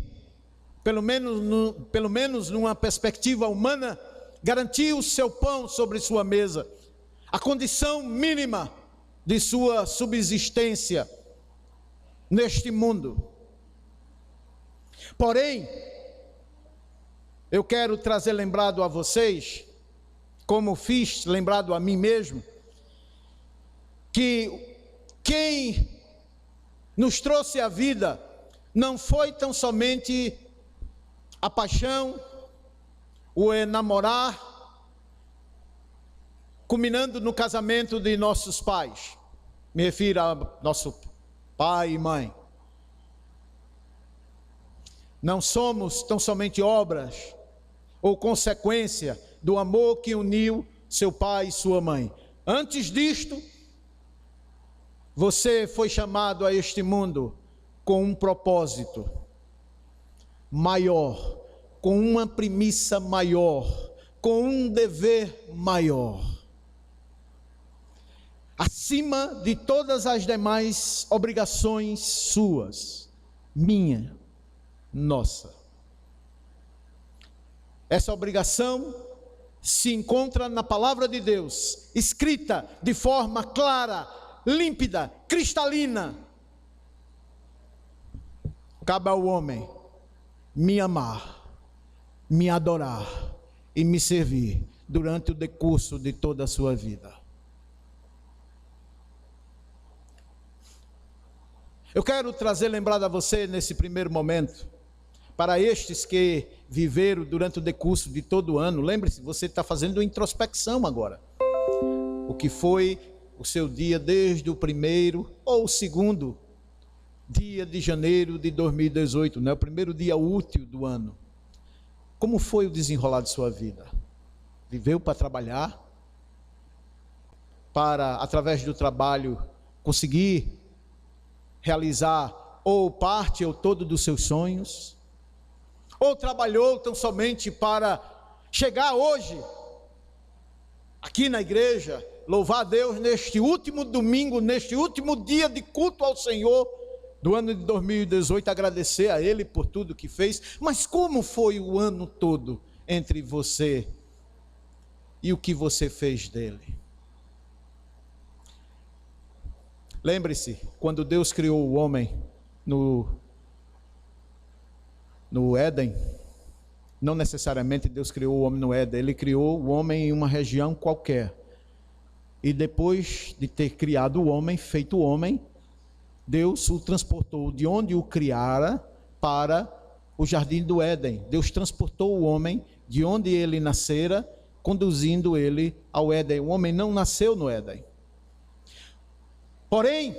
[SPEAKER 6] pelo menos numa perspectiva humana, garantir o seu pão sobre sua mesa, a condição mínima de sua subsistência neste mundo. Porém, eu quero trazer lembrado a vocês, como fiz lembrado a mim mesmo, que quem nos trouxe a vida não foi tão somente a paixão, o enamorar, culminando no casamento de nossos pais. Me refiro ao nosso pai e mãe. Não somos tão somente obras ou consequência do amor que uniu seu pai e sua mãe. Antes disto, você foi chamado a este mundo com um propósito maior, com uma premissa maior, com um dever maior. Acima de todas as demais obrigações suas, minha, nossa. Essa obrigação se encontra na palavra de Deus, escrita de forma clara, límpida, cristalina. Cabe ao homem me amar, me adorar e me servir durante o decurso de toda a sua vida. Eu quero trazer lembrado a você nesse primeiro momento, para estes que viveram durante o decurso de todo o ano, lembre-se, você está fazendo introspecção agora. O que foi o seu dia desde o primeiro ou o segundo dia de janeiro de 2018, né? O primeiro dia útil do ano. Como foi o desenrolar de sua vida? Viveu para trabalhar? Para, através do trabalho, conseguir realizar ou parte ou todo dos seus sonhos? Ou trabalhou tão somente para chegar hoje, aqui na igreja, louvar a Deus neste último domingo, neste último dia de culto ao Senhor, do ano de 2018, agradecer a Ele por tudo que fez? Mas como foi o ano todo entre você e o que você fez dele? Lembre-se, quando Deus criou o homem no Éden, não necessariamente Deus criou o homem no Éden, Ele criou o homem em uma região qualquer. E depois de ter criado o homem, feito o homem, Deus o transportou de onde o criara para o jardim do Éden. Deus transportou o homem de onde ele nascera, conduzindo ele ao Éden. O homem não nasceu no Éden. Porém,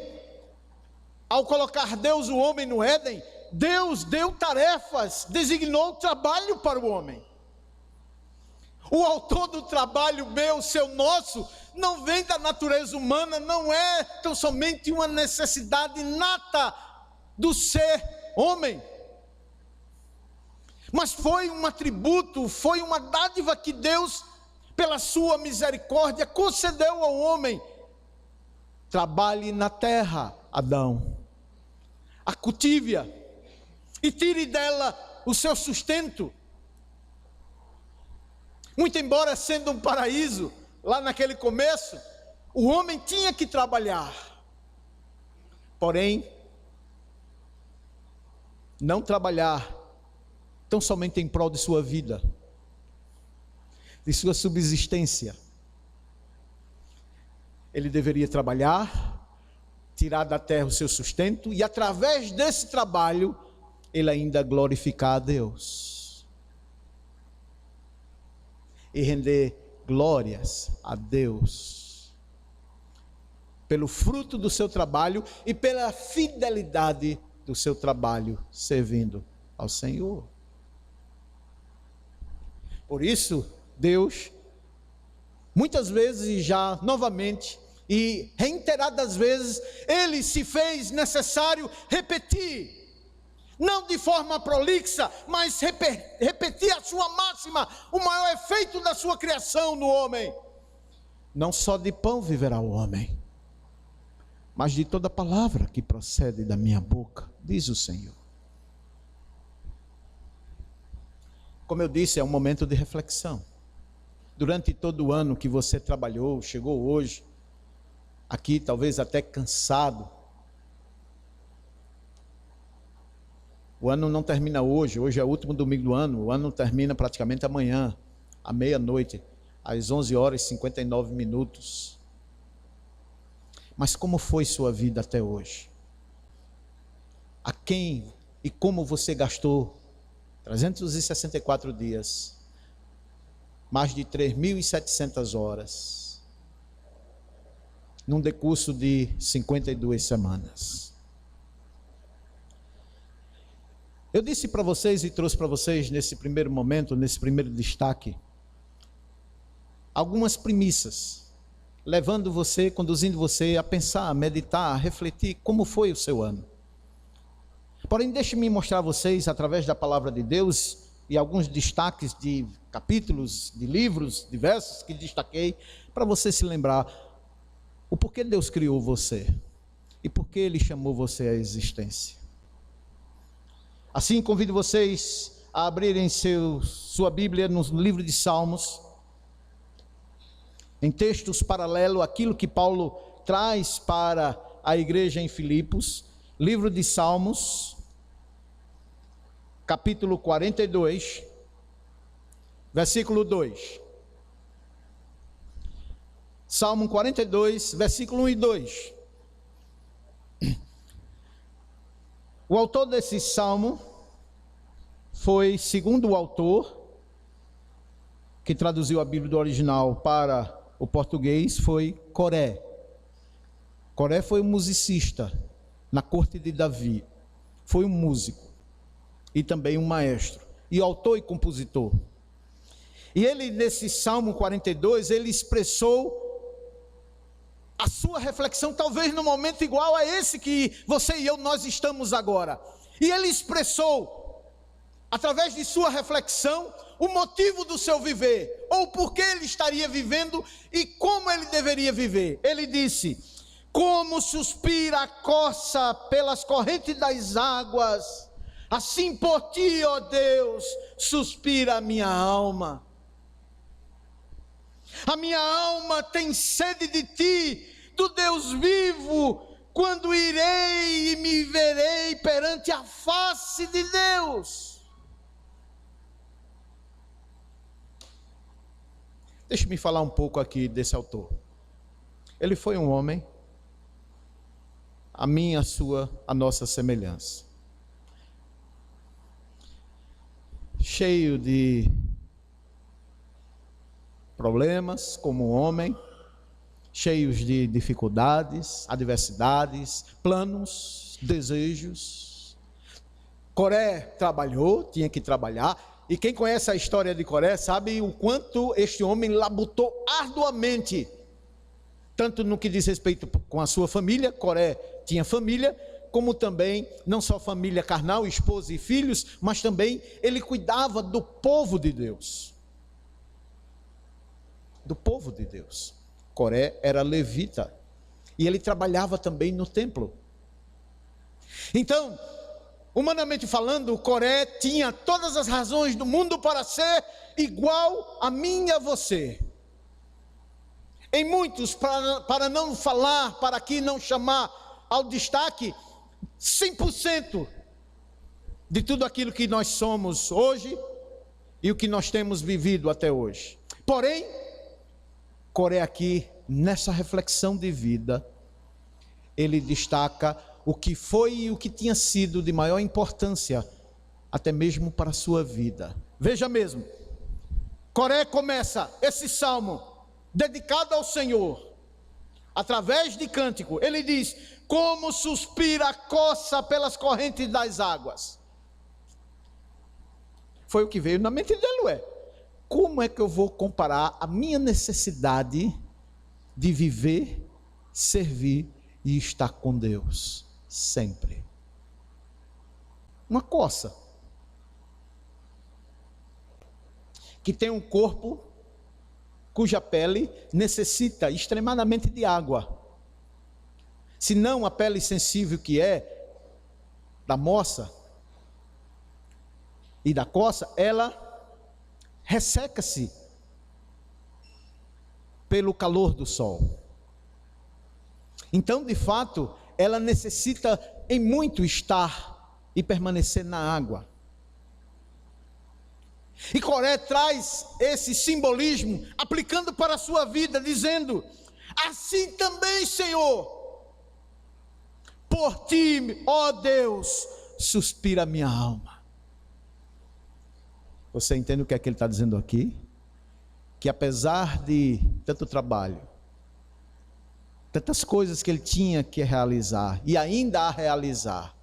[SPEAKER 6] ao colocar Deus o homem no Éden, Deus deu tarefas, designou trabalho para o homem. O autor do trabalho meu, seu, nosso, não vem da natureza humana, não é tão somente uma necessidade inata do ser homem, mas foi um atributo, foi uma dádiva que Deus, pela sua misericórdia, concedeu ao homem. Trabalhe na terra, Adão, a cultive-a e tire dela o seu sustento. Muito embora sendo um paraíso, lá naquele começo, o homem tinha que trabalhar. Porém, não trabalhar tão somente em prol de sua vida, de sua subsistência. Ele deveria trabalhar, tirar da terra o seu sustento, e através desse trabalho, ele ainda glorificar a Deus. E render glórias a Deus pelo fruto do seu trabalho e pela fidelidade do seu trabalho servindo ao Senhor. Por isso, Deus, muitas vezes já novamente e reiteradas vezes, Ele se fez necessário repetir, não de forma prolixa, mas repetir a sua máxima, o maior efeito da sua criação no homem. Não só de pão viverá o homem, mas de toda palavra que procede da minha boca, diz o Senhor. Como eu disse, é um momento de reflexão. Durante todo o ano que você trabalhou, chegou hoje, aqui talvez até cansado. O ano não termina hoje, hoje é o último domingo do ano, o ano termina praticamente amanhã, à meia-noite, às 11h59. Mas como foi sua vida até hoje? A quem e como você gastou 364 dias, mais de 3.700 horas, num decurso de 52 semanas? Eu disse para vocês e trouxe para vocês nesse primeiro momento, nesse primeiro destaque, algumas premissas, levando você, conduzindo você a pensar, a meditar, a refletir como foi o seu ano. Porém, deixe-me mostrar a vocês, através da palavra de Deus, e alguns destaques de capítulos, de livros diversos que destaquei, para você se lembrar o porquê Deus criou você e por que Ele chamou você à existência. Assim, convido vocês a abrirem sua Bíblia no livro de Salmos, em textos paralelos àquilo que Paulo traz para a igreja em Filipos. Livro de Salmos, capítulo 42, versículo 2. Salmo 42, versículo 1 e 2. O autor desse salmo foi, segundo o autor, que traduziu a Bíblia do original para o português, foi Coré. Coré foi um musicista na corte de Davi. Foi um músico e também um maestro, e autor e compositor. E ele, nesse Salmo 42, ele expressou a sua reflexão, talvez no momento igual a esse que você e eu, nós estamos agora. E ele expressou, através de sua reflexão, o motivo do seu viver, ou por que ele estaria vivendo e como ele deveria viver. Ele disse: como suspira a corça pelas correntes das águas, assim por ti, ó Deus, suspira a minha alma. A minha alma tem sede de ti, do Deus vivo. Quando irei e me verei perante a face de Deus? Deixe-me falar um pouco aqui desse autor. Ele foi um homem, a minha, a sua, a nossa semelhança, cheio de problemas como homem, cheios de dificuldades, adversidades, planos, desejos. Coré trabalhou, tinha que trabalhar, e quem conhece a história de Coré sabe o quanto este homem labutou arduamente, tanto no que diz respeito com a sua família. Coré tinha família, como também, não só família carnal, esposa e filhos, mas também ele cuidava do povo de Deus. Do povo de Deus. Coré era levita e ele trabalhava também no templo. Então, humanamente falando, Coré tinha todas as razões do mundo para ser igual a mim e a você. Em muitos, para não falar, para aqui não chamar ao destaque 100% de tudo aquilo que nós somos hoje e o que nós temos vivido até hoje. Porém, Coré aqui, nessa reflexão de vida, ele destaca o que foi e o que tinha sido de maior importância, até mesmo para a sua vida. Veja mesmo, Coré começa esse salmo dedicado ao Senhor, através de cântico. Ele diz: como suspira a corça pelas correntes das águas. Foi o que veio na mente dele, como é que eu vou comparar a minha necessidade de viver, servir e estar com Deus sempre? Uma corça que tem um corpo cuja pele necessita extremadamente de água. Se não a pele sensível que é da moça e da corça, ela resseca-se pelo calor do sol. Então, de fato, ela necessita em muito estar e permanecer na água. E Coré traz esse simbolismo, aplicando para a sua vida, dizendo: assim também, Senhor, por ti, ó Deus, suspira a minha alma. Você entende o que é que ele está dizendo aqui? Que apesar de tanto trabalho, tantas coisas que ele tinha que realizar e ainda a realizar,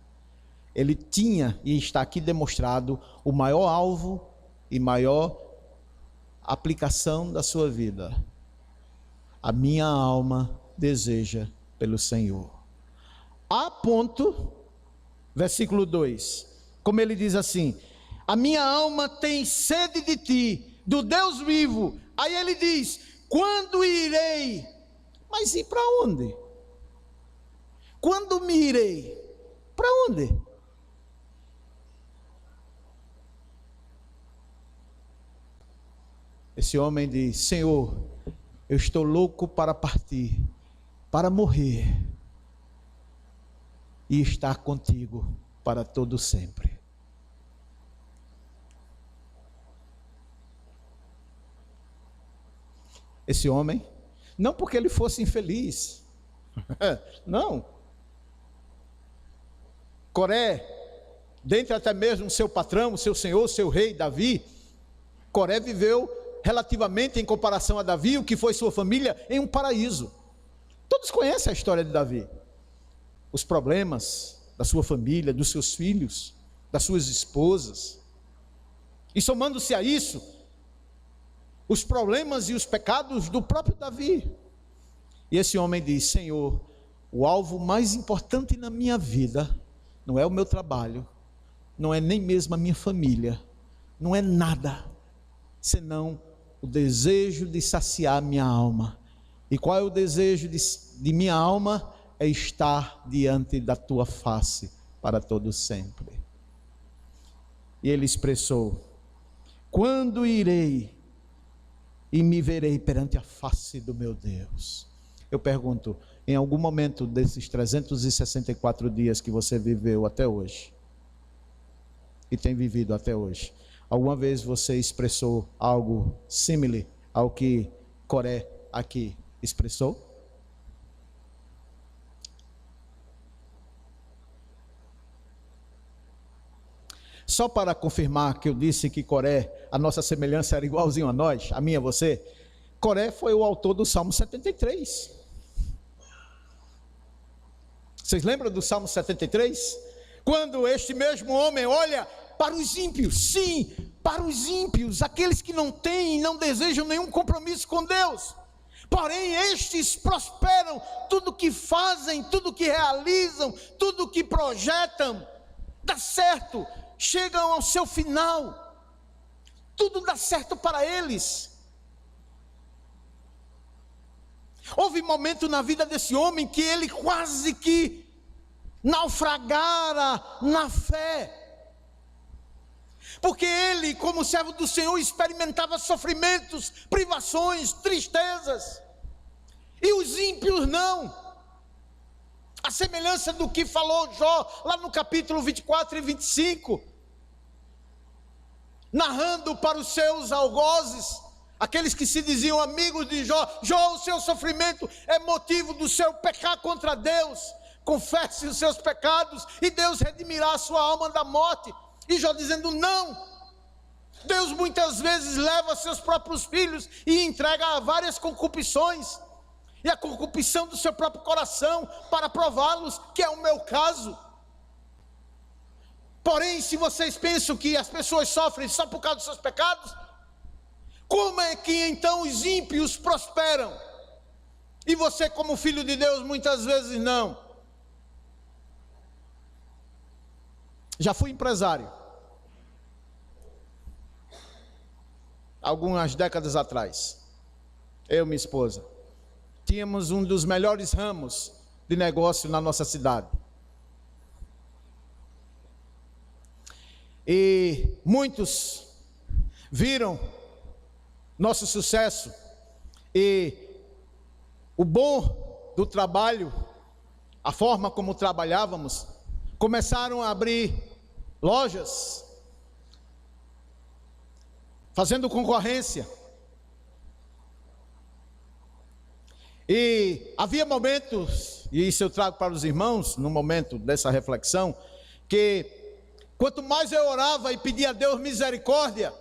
[SPEAKER 6] ele tinha, e está aqui demonstrado, o maior alvo e maior aplicação da sua vida. A minha alma deseja pelo Senhor. A ponto, versículo 2, como ele diz assim: a minha alma tem sede de ti, do Deus vivo. Aí ele diz: quando irei? Mas ir para onde? Quando me irei? Para onde? Esse homem diz: Senhor, eu estou louco para partir, para morrer e estar contigo para todo sempre. Esse homem, não porque ele fosse infeliz, não. Coré, dentre até mesmo seu patrão, seu senhor, seu rei Davi, Coré viveu relativamente, em comparação a Davi, o que foi sua família, em um paraíso. Todos conhecem a história de Davi, os problemas da sua família, dos seus filhos, das suas esposas, e somando-se a isso, os problemas e os pecados do próprio Davi. E esse homem diz: Senhor, o alvo mais importante na minha vida não é o meu trabalho, não é nem mesmo a minha família, não é nada, senão o desejo de saciar minha alma. E qual é o desejo de minha alma? É estar diante da tua face para todo sempre. E ele expressou: quando irei e me verei perante a face do meu Deus? Eu pergunto, em algum momento desses 364 dias que você viveu até hoje, e tem vivido até hoje, alguma vez você expressou algo similar ao que Coré aqui expressou? Só para confirmar que eu disse que Coré, a nossa semelhança era igualzinho a nós, a minha, a você, Coré foi o autor do Salmo 73. Vocês lembram do Salmo 73? Quando este mesmo homem olha para os ímpios, sim, para os ímpios, aqueles que não têm e não desejam nenhum compromisso com Deus, porém estes prosperam, tudo que fazem, tudo que realizam, tudo que projetam, dá certo, chegam ao seu final, tudo dá certo para eles. Houve momento na vida desse homem que ele quase que naufragara na fé, porque ele, como servo do Senhor, experimentava sofrimentos, privações, tristezas, e os ímpios não. A semelhança do que falou Jó, lá no capítulo 24 e 25, narrando para os seus algozes, aqueles que se diziam amigos de Jó: Jó, o seu sofrimento é motivo do seu pecar contra Deus, confesse os seus pecados e Deus redimirá a sua alma da morte. E Jó dizendo: não, Deus muitas vezes leva seus próprios filhos e entrega a várias concupisões, e a concupisão do seu próprio coração, para prová-los, que é o meu caso. Porém, se vocês pensam que as pessoas sofrem só por causa dos seus pecados, como é que então os ímpios prosperam? E você, como filho de Deus, muitas vezes não. Já fui empresário, algumas décadas atrás. Eu e minha esposa tínhamos um dos melhores ramos de negócio na nossa cidade. E muitos viram nosso sucesso e o bom do trabalho, a forma como trabalhávamos, começaram a abrir lojas, fazendo concorrência. E havia momentos, e isso eu trago para os irmãos, no momento dessa reflexão, que quanto mais eu orava e pedia a Deus misericórdia,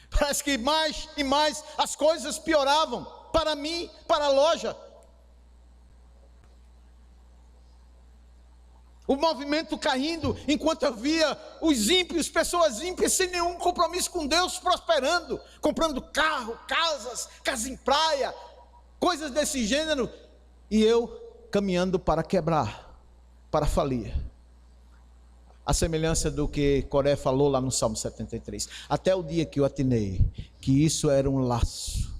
[SPEAKER 6] parece que mais e mais as coisas pioravam para mim, para a loja. O movimento caindo, enquanto eu via os ímpios, pessoas ímpias sem nenhum compromisso com Deus, prosperando, comprando carro, casa em praia, coisas desse gênero, e eu caminhando para quebrar, para falir. A semelhança do que Coré falou lá no Salmo 73. Até o dia que eu atinei que isso era um laço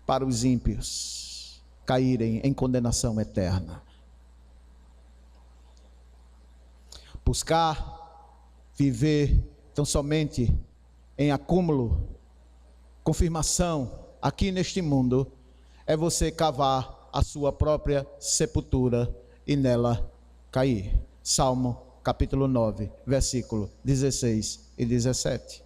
[SPEAKER 6] para os ímpios caírem em condenação eterna. Buscar viver tão somente em acúmulo, confirmação aqui neste mundo, é você cavar a sua própria sepultura e nela cair. Salmo capítulo 9, versículo 16 e 17.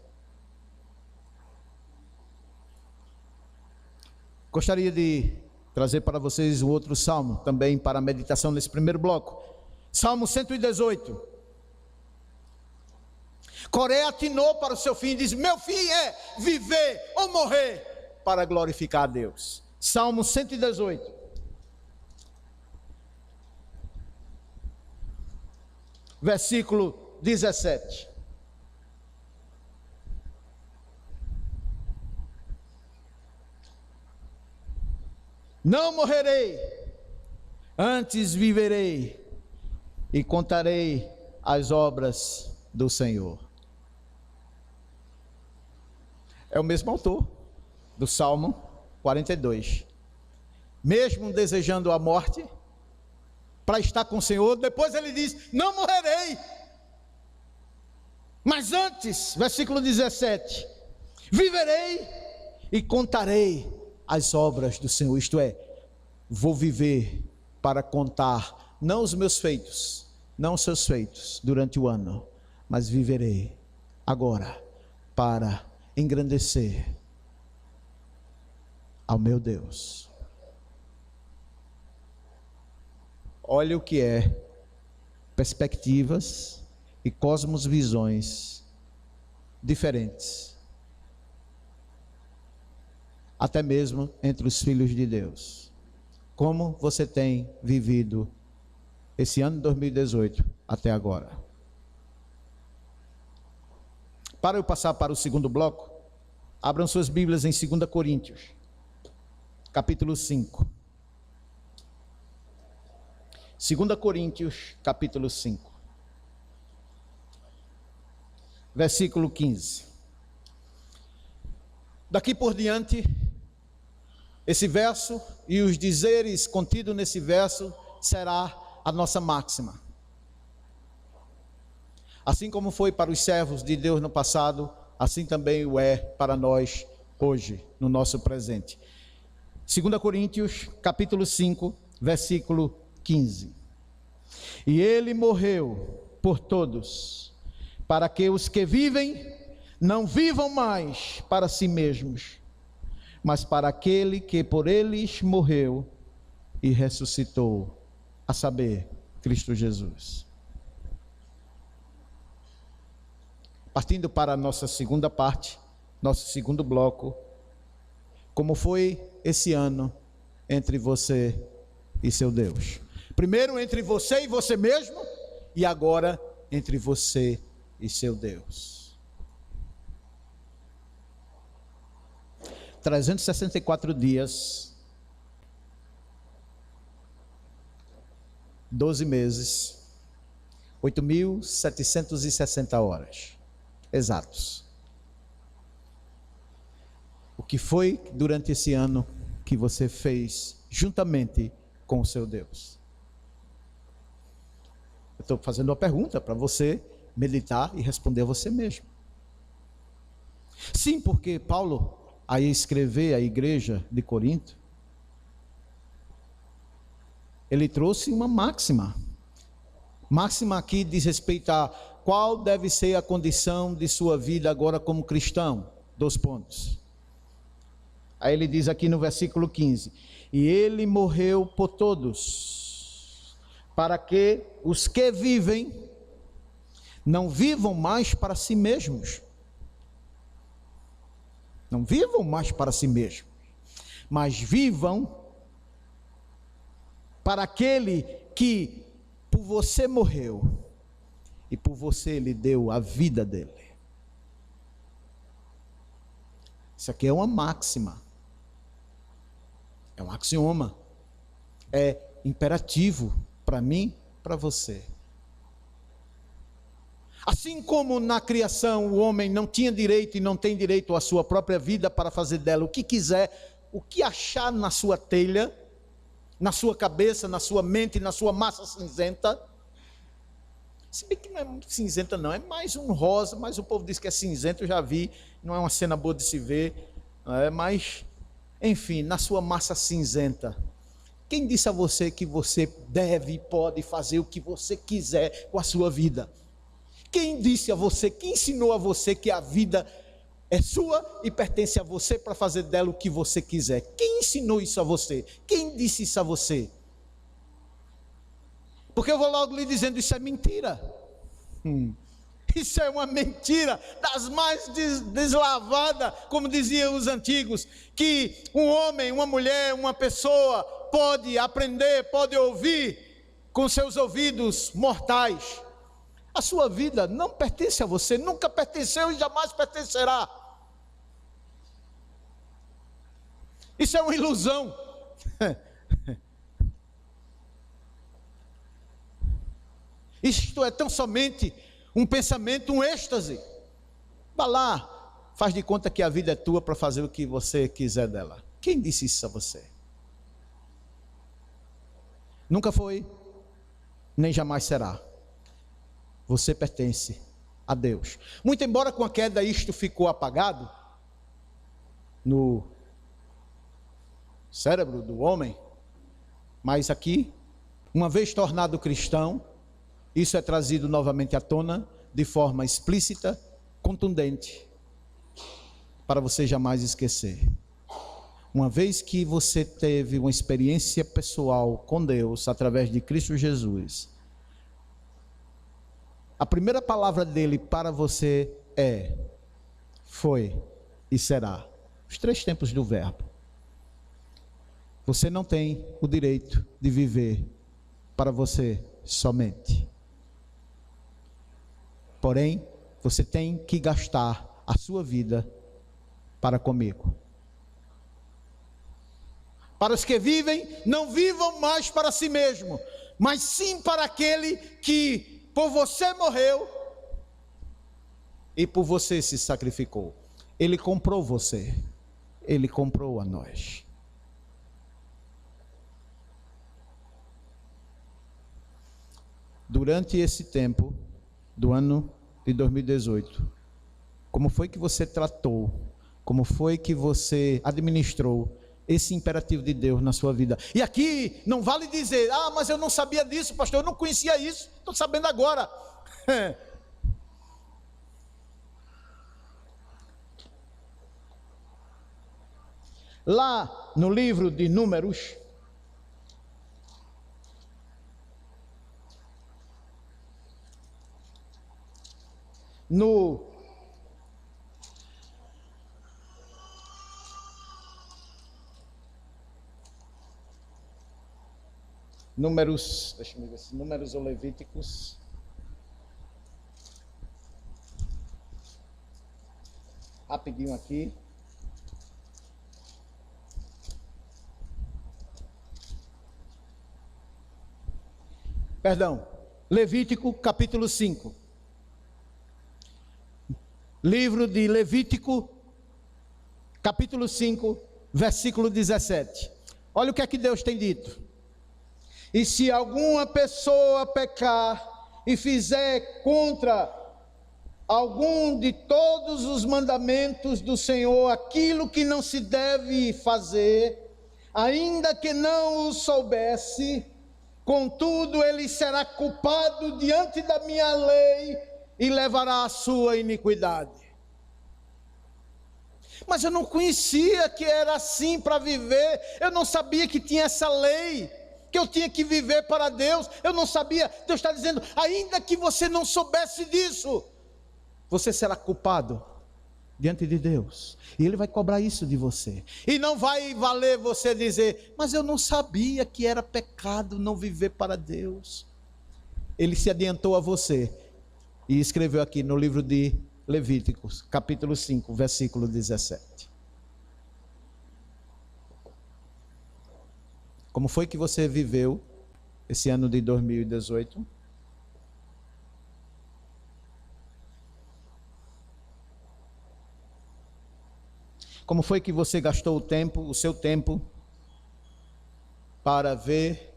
[SPEAKER 6] Gostaria de trazer para vocês o outro salmo, também para a meditação nesse primeiro bloco. Salmo 118. Coré atinou para o seu fim e diz: meu fim é viver ou morrer para glorificar a Deus. Salmo 118. Versículo 17. Não morrerei, antes viverei e contarei as obras do Senhor. É o mesmo autor do Salmo 42. Mesmo desejando a morte, para estar com o Senhor, depois ele diz: não morrerei. Mas antes, versículo 17: viverei e contarei as obras do Senhor. Isto é, vou viver para contar, não os meus feitos, não os seus feitos durante o ano, mas viverei agora para engrandecer ao meu Deus. Olha o que é perspectivas e cosmovisões diferentes, até mesmo entre os filhos de Deus. Como você tem vivido esse ano de 2018 até agora? Para eu passar para o segundo bloco, abram suas Bíblias em 2 Coríntios, capítulo 5. 2 Coríntios, capítulo 5, versículo 15. Daqui por diante, esse verso e os dizeres contidos nesse verso será a nossa máxima. Assim como foi para os servos de Deus no passado, assim também o é para nós hoje, no nosso presente. 2 Coríntios, capítulo 5, versículo 15. E ele morreu por todos, para que os que vivem não vivam mais para si mesmos, mas para aquele que por eles morreu e ressuscitou, a saber, Cristo Jesus. Partindo para a nossa segunda parte, nosso segundo bloco, como foi esse ano entre você e seu Deus? Primeiro entre você e você mesmo, e agora entre você e seu Deus. 364 dias, 12 meses, 8.760 horas, exatos. O que foi durante esse ano que você fez juntamente com o seu Deus? Eu estou fazendo uma pergunta para você meditar e responder a você mesmo. Sim, porque Paulo, a escrever à igreja de Corinto, ele trouxe uma máxima. Máxima aqui diz respeito a qual deve ser a condição de sua vida agora como cristão. 2 pontos. Aí ele diz aqui no versículo 15: e ele morreu por todos, para que os que vivem não vivam mais para si mesmos. Não vivam mais para si mesmos, mas vivam para aquele que por você morreu, e por você ele deu a vida dele. Isso aqui é uma máxima, é um axioma, é imperativo para mim, para você. Assim como na criação o homem não tinha direito e não tem direito à sua própria vida para fazer dela o que quiser, o que achar na sua telha, na sua cabeça, na sua mente, na sua massa cinzenta. Se bem que não é muito cinzenta não, é mais um rosa, mas o povo diz que é cinzento, eu já vi, não é uma cena boa de se ver, mas, enfim, na sua massa cinzenta. Quem disse a você que você deve e pode fazer o que você quiser com a sua vida? Quem disse a você, quem ensinou a você que a vida é sua e pertence a você para fazer dela o que você quiser? Quem ensinou isso a você? Quem disse isso a você? Porque eu vou logo lhe dizendo, isso é mentira. Isso é uma mentira das mais deslavadas, como diziam os antigos, que um homem, uma mulher, uma pessoa pode aprender, pode ouvir com seus ouvidos mortais. A sua vida não pertence a você, nunca pertenceu e jamais pertencerá. Isso é uma ilusão. Isto é tão somente um pensamento, um êxtase. Vá lá, faz de conta que a vida é tua para fazer o que você quiser dela. Quem disse isso a você? Nunca foi, nem jamais será. Você pertence a Deus. Muito embora com a queda isto ficou apagado no cérebro do homem, mas aqui, uma vez tornado cristão, isso é trazido novamente à tona de forma explícita, contundente, para você jamais esquecer. Uma vez que você teve uma experiência pessoal com Deus através de Cristo Jesus, a primeira palavra dele para você é, foi e será. Os 3 tempos do verbo. Você não tem o direito de viver para você somente. Porém, você tem que gastar a sua vida para comigo. Para os que vivem, não vivam mais para si mesmo, mas sim para aquele que por você morreu e por você se sacrificou. Ele comprou você, ele comprou a nós. Durante esse tempo do ano de 2018, como foi que você tratou, como foi que você administrou esse imperativo de Deus na sua vida? E aqui não vale dizer, mas eu não sabia disso, pastor, eu não conhecia isso, estou sabendo agora. Lá no livro de Números, no Números, deixa eu ver se Números ou Levíticos. Rapidinho aqui. Perdão, Levítico capítulo 5. Livro de Levítico, capítulo 5, versículo 17. Olha o que é que Deus tem dito. E se alguma pessoa pecar e fizer contra algum de todos os mandamentos do Senhor aquilo que não se deve fazer, ainda que não o soubesse, contudo ele será culpado diante da minha lei e levará a sua iniquidade. Mas eu não conhecia que era assim para viver, eu não sabia que tinha essa lei, que eu tinha que viver para Deus, eu não sabia. Deus está dizendo, ainda que você não soubesse disso, você será culpado diante de Deus, e Ele vai cobrar isso de você, e não vai valer você dizer, mas eu não sabia que era pecado não viver para Deus. ele se adiantou a você e escreveu aqui no livro de Levíticos, capítulo 5, versículo 17. Como foi que você viveu esse ano de 2018? Como foi que você gastou o seu tempo, para ver,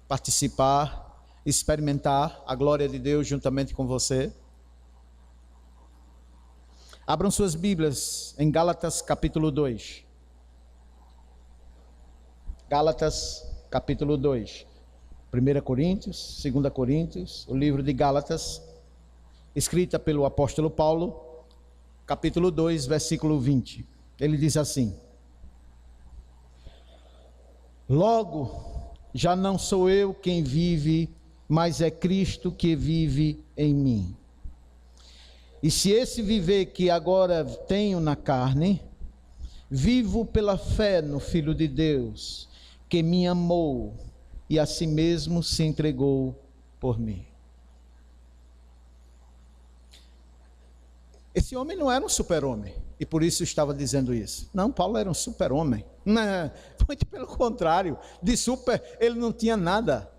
[SPEAKER 6] participar, experimentar a glória de Deus juntamente com você? Abram suas Bíblias em Gálatas capítulo 2. Gálatas capítulo 2. 1 Coríntios, 2 Coríntios, o livro de Gálatas, escrita pelo apóstolo Paulo, capítulo 2, versículo 20. Ele diz assim: logo, já não sou eu quem vive, mas é Cristo que vive em mim. E se esse viver que agora tenho na carne, vivo pela fé no Filho de Deus, que me amou e a si mesmo se entregou por mim. Esse homem não era um super-homem, e por isso estava dizendo isso. Não, Paulo era um super-homem. Não, muito pelo contrário, de super ele não tinha nada.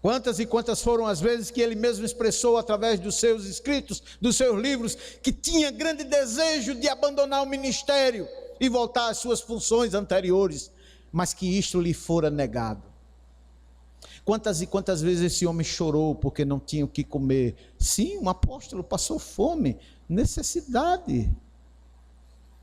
[SPEAKER 6] Quantas e quantas foram as vezes que ele mesmo expressou através dos seus escritos, dos seus livros, que tinha grande desejo de abandonar o ministério e voltar às suas funções anteriores, mas que isto lhe fora negado. Quantas e quantas vezes esse homem chorou porque não tinha o que comer? Sim, um apóstolo passou fome, necessidade.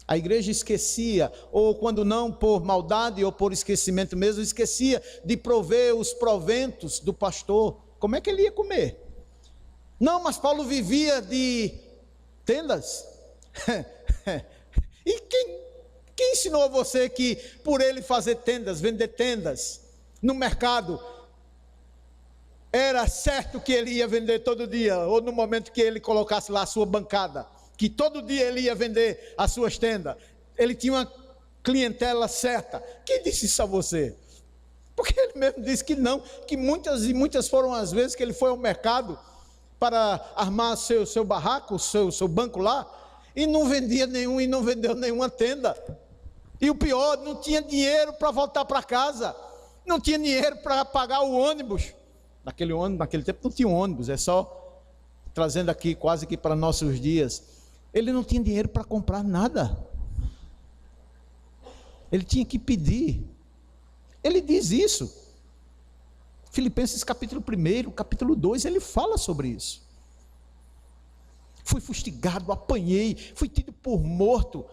[SPEAKER 6] A igreja esquecia, ou quando não por maldade ou por esquecimento mesmo, esquecia de prover os proventos do pastor. Como é que ele ia comer? Não, mas Paulo vivia de tendas. E quem ensinou a você que por ele fazer tendas, vender tendas no mercado, era certo que ele ia vender todo dia, ou no momento que ele colocasse lá a sua bancada, que todo dia ele ia vender as suas tendas? Ele tinha uma clientela certa. Quem disse isso a você? Porque ele mesmo disse que não, que muitas e muitas foram as vezes que ele foi ao mercado para armar seu barraco, seu banco lá, e não vendia nenhum, e não vendeu nenhuma tenda. E o pior, não tinha dinheiro para voltar para casa, não tinha dinheiro para pagar o ônibus. Naquele tempo não tinha ônibus, é só trazendo aqui quase que para nossos dias. Ele não tinha dinheiro para comprar nada. Ele tinha que pedir. Ele diz isso. Filipenses capítulo 1, capítulo 2, ele fala sobre isso. Fui fustigado, apanhei, fui tido por morto,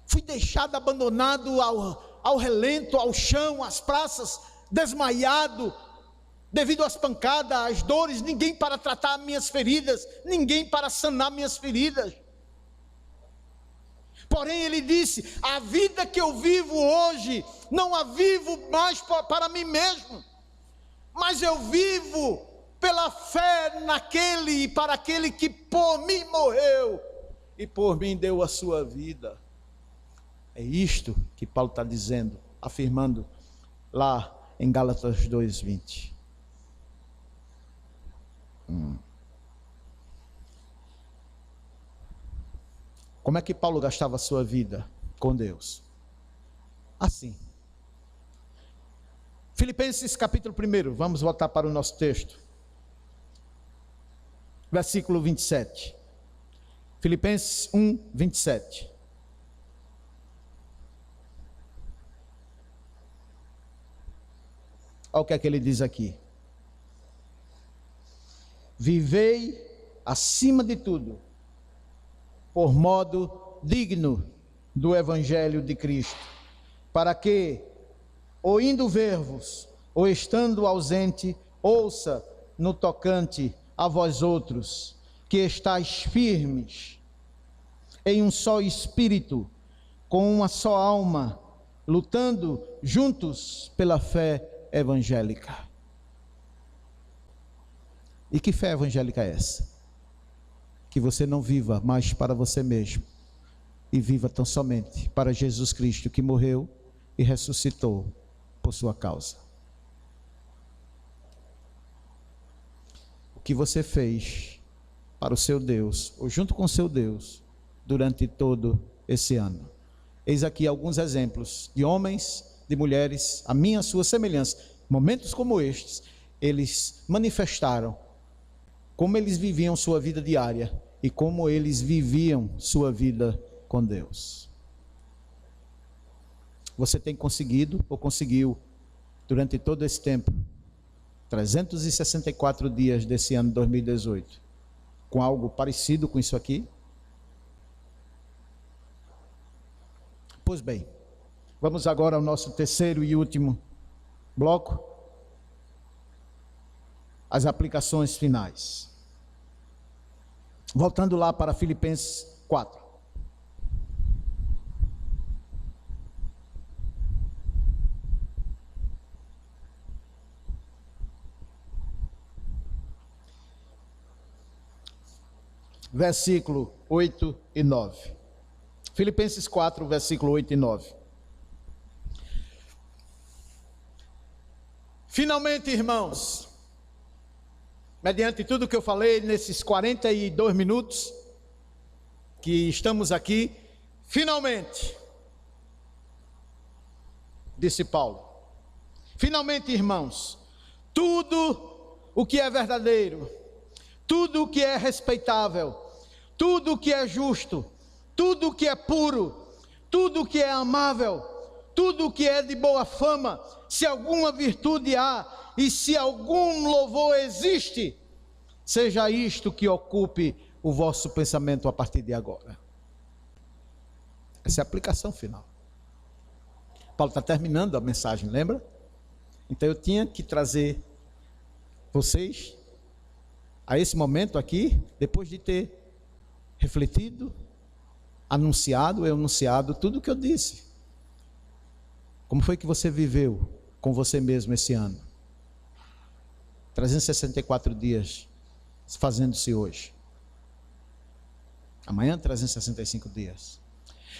[SPEAKER 6] fui deixado abandonado ao relento, ao chão, às praças, desmaiado, devido às pancadas, às dores, ninguém para tratar minhas feridas, ninguém para sanar minhas feridas. Porém ele disse: a vida que eu vivo hoje, não a vivo mais para mim mesmo, mas eu vivo pela fé naquele e para aquele que por mim morreu e por mim deu a sua vida. É isto que Paulo está dizendo, afirmando lá em Gálatas 2:20. Como é que Paulo gastava a sua vida com Deus? Assim. Filipenses capítulo 1, vamos voltar para o nosso texto. Versículo 27. Filipenses 1, 27. Olha o que é que ele diz aqui. Vivei acima de tudo, por modo digno do Evangelho de Cristo, para que, ou indo ver-vos, ou estando ausente, ouça no tocante a vós outros, que estáis firmes, em um só espírito, com uma só alma, lutando juntos pela fé evangélica. E que fé evangélica é essa? Que você não viva mais para você mesmo, e viva tão somente para Jesus Cristo, que morreu e ressuscitou por sua causa. o que você fez para o seu Deus, ou junto com o seu Deus, durante todo esse ano. Eis aqui alguns exemplos de homens, de mulheres, a minha, a sua semelhança. Momentos como estes, eles manifestaram como eles viviam sua vida diária e como eles viviam sua vida com Deus. Você tem conseguido ou conseguiu durante todo esse tempo, 364 dias desse ano 2018, com algo parecido com isso aqui? Pois bem, vamos agora ao nosso terceiro e último bloco, as aplicações finais. Voltando lá para Filipenses 4. Versículo 8 e 9. Filipenses 4, versículo 8 e 9. Finalmente, irmãos, mediante tudo que eu falei nesses 42 minutos que estamos aqui, finalmente, disse Paulo, finalmente, irmãos, tudo o que é verdadeiro, tudo o que é respeitável, tudo o que é justo, tudo o que é puro, tudo o que é amável, tudo o que é de boa fama, se alguma virtude há e se algum louvor existe, seja isto que ocupe o vosso pensamento a partir de agora. Essa é a aplicação final. Paulo está terminando a mensagem, lembra? Então eu tinha que trazer vocês a esse momento aqui, depois de ter refletido, enunciado tudo o que eu disse. Como foi que você viveu com você mesmo esse ano? 364 dias fazendo-se hoje. Amanhã 365 dias.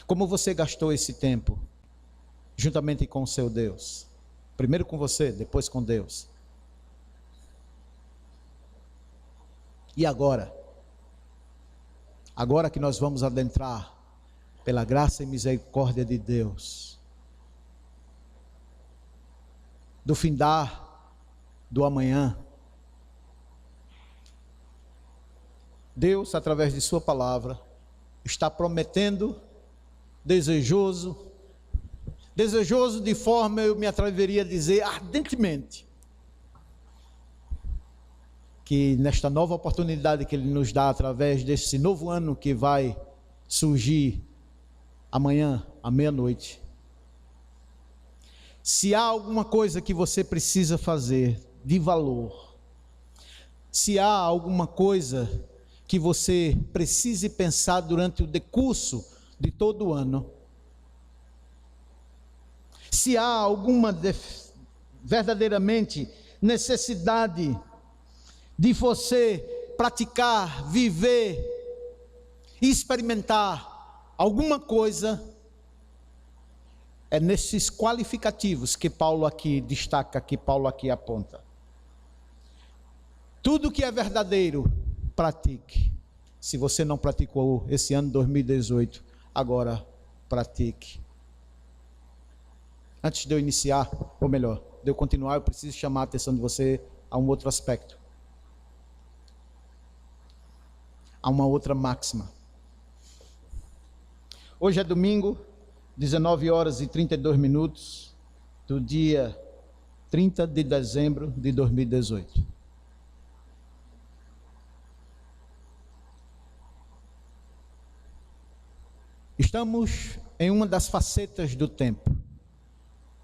[SPEAKER 6] Como você gastou esse tempo juntamente com o seu Deus? Primeiro com você, depois com Deus. E agora? Agora que nós vamos adentrar pela graça e misericórdia de Deus, do findar do amanhã, Deus, através de sua palavra, está prometendo, desejoso de forma, eu me atreveria a dizer, ardentemente, que nesta nova oportunidade que Ele nos dá, através desse novo ano que vai surgir amanhã, à meia-noite, se há alguma coisa que você precisa fazer de valor, se há alguma coisa que você precise pensar durante o decurso de todo o ano, se há alguma verdadeiramente necessidade de você praticar, viver, experimentar alguma coisa, é nesses qualificativos que Paulo aqui destaca, que Paulo aqui aponta. Tudo que é verdadeiro, pratique. Se você não praticou esse ano 2018, agora pratique. Antes de eu iniciar, ou melhor, de eu continuar, eu preciso chamar a atenção de você a um outro aspecto. A uma outra máxima. Hoje é domingo, 19 horas e 32 minutos, do dia 30 de dezembro de 2018. Estamos em uma das facetas do tempo,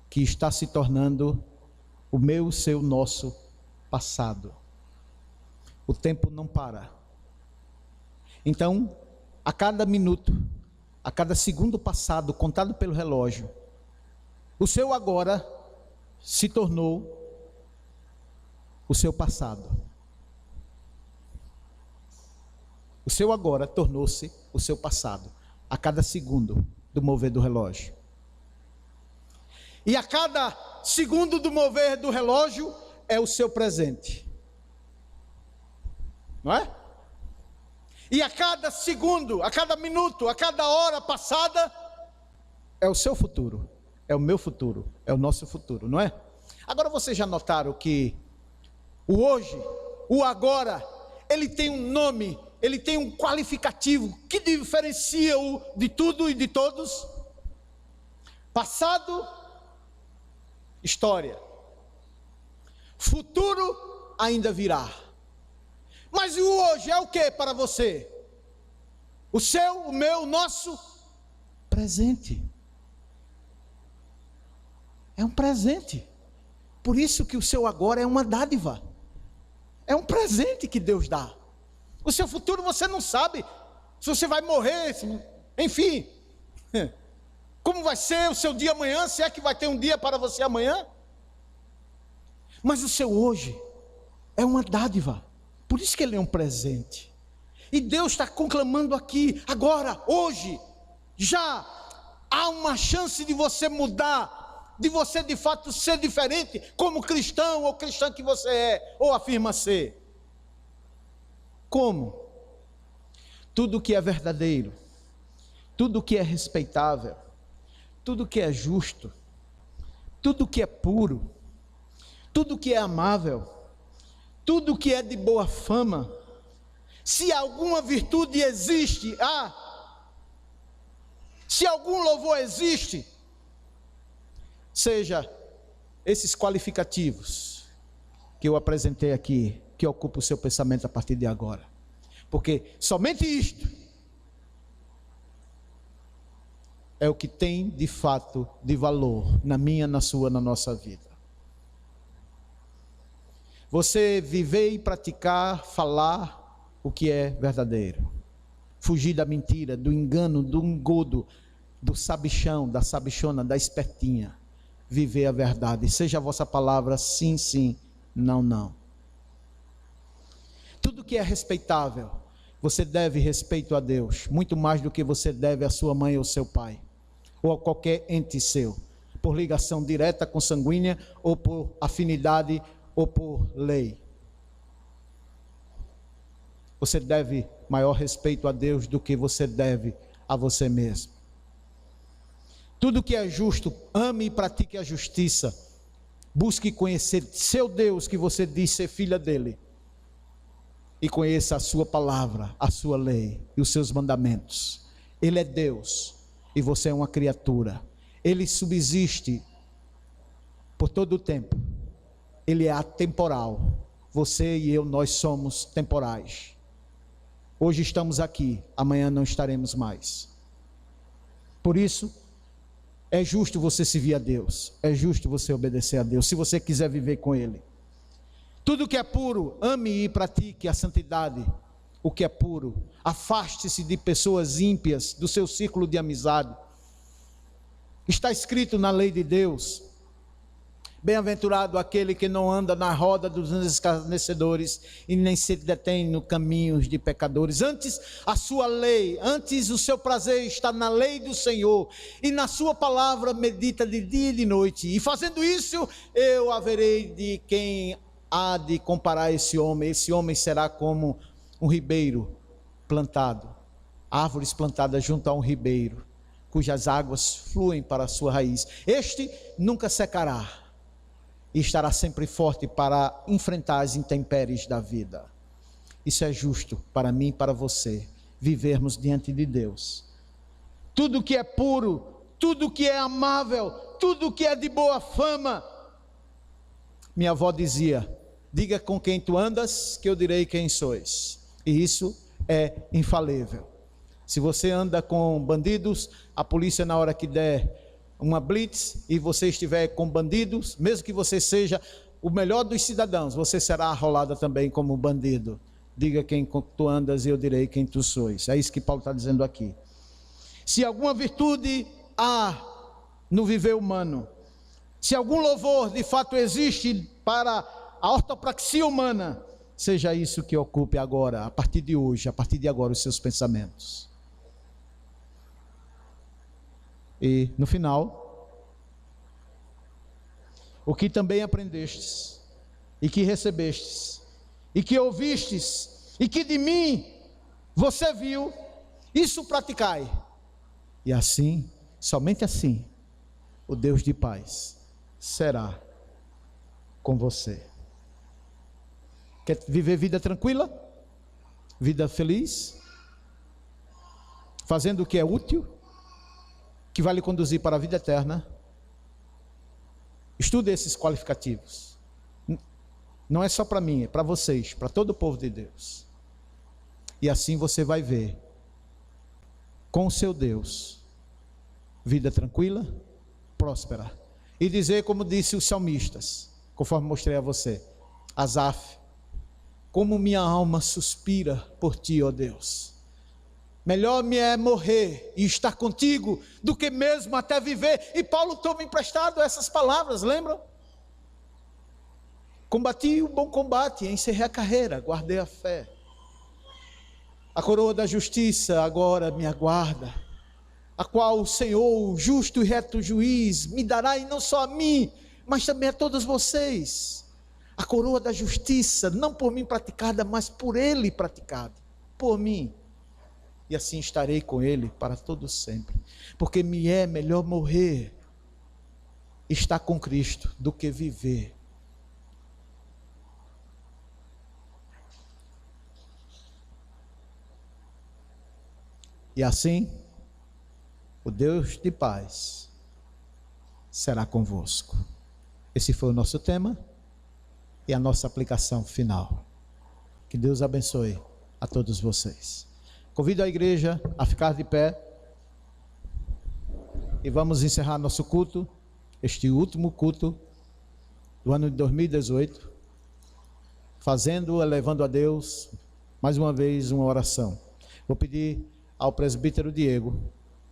[SPEAKER 6] que está se tornando o meu, o seu, nosso passado. O tempo não para. Então, a cada minuto, a cada segundo passado, contado pelo relógio, o seu agora se tornou o seu passado. O seu agora tornou-se o seu passado, a cada segundo do mover do relógio. E a cada segundo do mover do relógio é o seu presente. não é? E a cada segundo, a cada minuto, a cada hora passada, é o seu futuro, é o meu futuro, é o nosso futuro, não é? Agora vocês já notaram que o hoje, o agora, ele tem um nome, ele tem um qualificativo que diferencia-o de tudo e de todos? Passado, história. Futuro ainda virá. Mas o hoje é o que para você? O seu, o meu, o nosso presente. É um presente. Por isso que o seu agora é uma dádiva. É um presente que Deus dá. O seu futuro você não sabe. Se você vai morrer, enfim. Como vai ser o seu dia amanhã? Se é que vai ter um dia para você amanhã? Mas o seu hoje é uma dádiva. Por isso que ele é um presente. E Deus está conclamando aqui, agora, hoje, já há uma chance de você mudar, de você de fato ser diferente, como cristão ou cristã que você é, ou afirma ser. Como? Tudo que é verdadeiro, tudo que é respeitável, tudo que é justo, tudo que é puro, tudo que é amável, tudo que é de boa fama, se alguma virtude existe, se algum louvor existe, seja esses qualificativos que eu apresentei aqui, que ocupa o seu pensamento a partir de agora. Porque somente isto é o que tem de fato de valor na minha, na sua, na nossa vida. Você viver e praticar, falar o que é verdadeiro. Fugir da mentira, do engano, do engodo, do sabichão, da sabichona, da espertinha. Viver a verdade. Seja a vossa palavra sim, sim, não, não. Tudo que é respeitável, você deve respeito a Deus, muito mais do que você deve a sua mãe ou seu pai, ou a qualquer ente seu, por ligação direta consanguínea, ou por afinidade, ou por lei. Você deve maior respeito a Deus do que você deve a você mesmo. Tudo que é justo, ame e pratique a justiça. Busque conhecer seu Deus, que você diz ser filha dele. E conheça a sua palavra, a sua lei e os seus mandamentos. Ele é Deus e você é uma criatura. Ele subsiste por todo o tempo. Ele é atemporal. Você e eu, nós somos temporais. Hoje estamos aqui, amanhã não estaremos mais. Por isso, é justo você servir a Deus. É justo você obedecer a Deus, se você quiser viver com Ele. Tudo que é puro, ame e pratique a santidade. O que é puro, afaste-se de pessoas ímpias, do seu círculo de amizade. Está escrito na lei de Deus: bem-aventurado aquele que não anda na roda dos escarnecedores e nem se detém no caminhos de pecadores. Antes a sua lei, antes o seu prazer está na lei do Senhor, e na sua palavra medita de dia e de noite. E fazendo isso, eu haverei de quem há de comparar esse homem. Esse homem será como um ribeiro plantado, árvores plantadas junto a um ribeiro, cujas águas fluem para a sua raiz. Este nunca secará e estará sempre forte para enfrentar as intempéries da vida. Isso é justo para mim e para você, vivermos diante de Deus. Tudo que é puro, tudo que é amável, tudo que é de boa fama. Minha avó dizia: diga com quem tu andas, que eu direi quem sois. E isso é infalível. Se você anda com bandidos, a polícia, na hora que der uma blitz e você estiver com bandidos, mesmo que você seja o melhor dos cidadãos, você será arrolada também como bandido. Diga quem tu andas e eu direi quem tu sois. É isso que Paulo está dizendo aqui. Se alguma virtude há no viver humano, se algum louvor de fato existe para a ortopraxia humana, seja isso que ocupe agora, a partir de hoje, a partir de agora, os seus pensamentos. E no final, o que também aprendestes, e que recebestes, e que ouvistes, e que de mim você viu, isso praticai. E assim, somente assim, o Deus de paz será com você. Quer viver vida tranquila? Vida feliz? Fazendo o que é útil, que vai lhe conduzir para a vida eterna? Estude esses qualificativos. Não é só para mim, é para vocês, para todo o povo de Deus. E assim você vai ver, com o seu Deus, vida tranquila, próspera. E dizer como disse os salmistas, conforme mostrei a você, Asaf: como minha alma suspira por ti, ó Deus. Melhor me é morrer e estar contigo do que mesmo até viver. E Paulo toma emprestado essas palavras, lembram? Combati o bom combate, encerrei a carreira, guardei a fé. A coroa da justiça agora me aguarda, a qual o Senhor, o justo e reto juiz, me dará, e não só a mim, mas também a todos vocês. A coroa da justiça, não por mim praticada, mas por Ele praticada, por mim. E assim estarei com Ele para todo sempre, porque me é melhor morrer, estar com Cristo, do que viver. E assim, o Deus de paz será convosco. Esse foi o nosso tema e a nossa aplicação final. Que Deus abençoe a todos vocês. Convido a igreja a ficar de pé e vamos encerrar nosso culto, este último culto do ano de 2018, elevando a Deus mais uma vez uma oração. Vou pedir ao presbítero Diego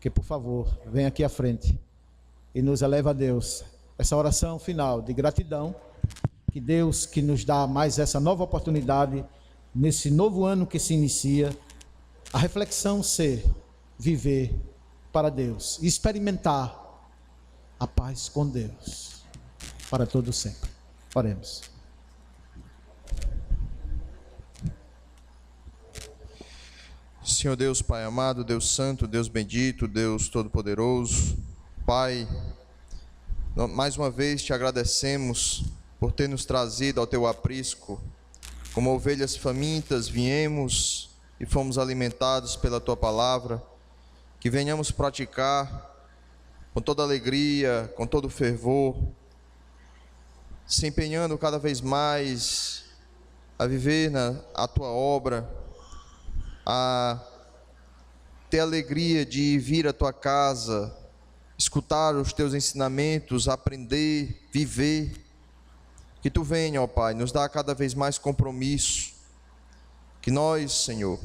[SPEAKER 6] que, por favor, venha aqui à frente e nos eleva a Deus essa oração final de gratidão, que Deus que nos dá mais essa nova oportunidade nesse novo ano que se inicia, a reflexão ser viver para Deus e experimentar a paz com Deus para todo sempre. Oremos.
[SPEAKER 1] Senhor Deus, Pai amado, Deus santo, Deus bendito, Deus todo-poderoso, Pai, mais uma vez te agradecemos por ter nos trazido ao teu aprisco. Como ovelhas famintas viemos e fomos alimentados pela tua palavra, que venhamos praticar com toda alegria, com todo fervor, se empenhando cada vez mais a viver a tua obra, a ter alegria de vir à tua casa, escutar os teus ensinamentos, aprender, viver. Que tu venha, ó Pai, nos dá cada vez mais compromisso, que nós, Senhor,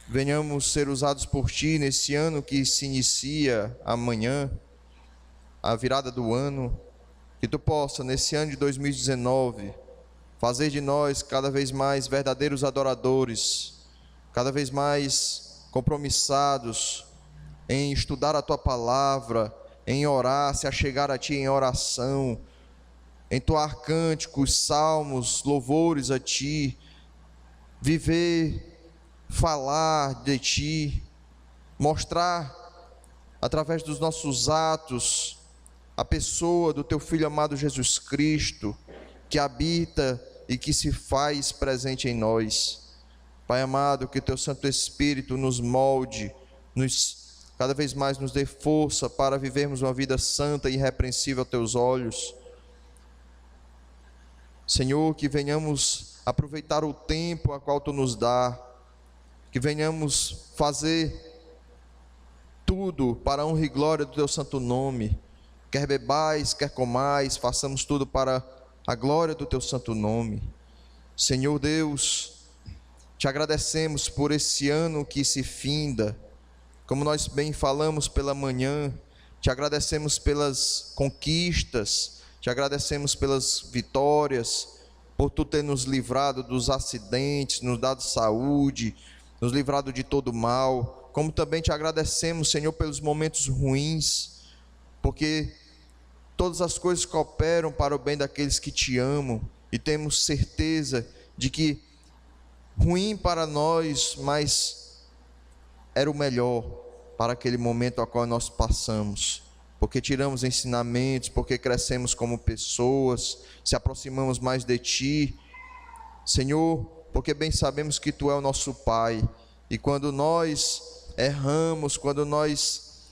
[SPEAKER 1] venhamos ser usados por ti nesse ano que se inicia amanhã, a virada do ano. Que tu possa, nesse ano de 2019, fazer de nós cada vez mais verdadeiros adoradores, cada vez mais compromissados em estudar a tua palavra, em orar, se achegar a ti em oração, entoar cânticos, salmos, louvores a ti, viver, falar de ti, mostrar através dos nossos atos a pessoa do teu Filho amado Jesus Cristo, que habita e que se faz presente em nós. Pai amado, que o teu Santo Espírito nos molde, cada vez mais nos dê força para vivermos uma vida santa e irrepreensível aos teus olhos. Senhor, que venhamos aproveitar o tempo a qual tu nos dá, que venhamos fazer tudo para a honra e glória do teu santo nome. Quer bebais, quer comais, façamos tudo para a glória do teu santo nome. Senhor Deus, te agradecemos por esse ano que se finda. Como nós bem falamos pela manhã, te agradecemos pelas conquistas, te agradecemos pelas vitórias, por tu ter nos livrado dos acidentes, nos dado saúde, nos livrado de todo mal. Como também te agradecemos, Senhor, pelos momentos ruins, porque todas as coisas cooperam para o bem daqueles que te amam, e temos certeza de que ruim para nós, mas era o melhor para aquele momento ao qual nós passamos, porque tiramos ensinamentos, porque crescemos como pessoas, se aproximamos mais de Ti, Senhor, porque bem sabemos que Tu é o nosso Pai, e quando nós erramos, quando nós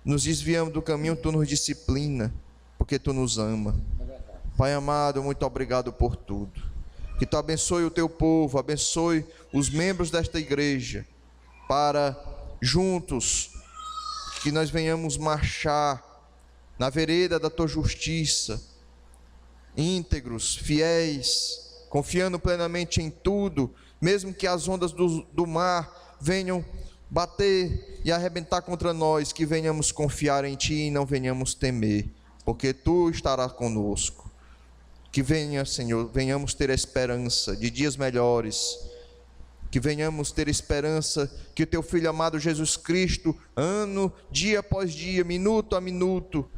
[SPEAKER 1] nos desviamos do caminho, Tu nos disciplina, porque Tu nos ama. Pai amado, muito obrigado por tudo. Que Tu abençoe o Teu povo, abençoe os membros desta igreja, para juntos, que nós venhamos marchar na vereda da Tua justiça, íntegros, fiéis, confiando plenamente em tudo, mesmo que as ondas do mar venham bater e arrebentar contra nós, que venhamos confiar em Ti e não venhamos temer, porque Tu estarás conosco. Que venha, Senhor, venhamos ter esperança de dias melhores, que venhamos ter esperança que o Teu Filho amado Jesus Cristo, dia após dia, minuto a minuto,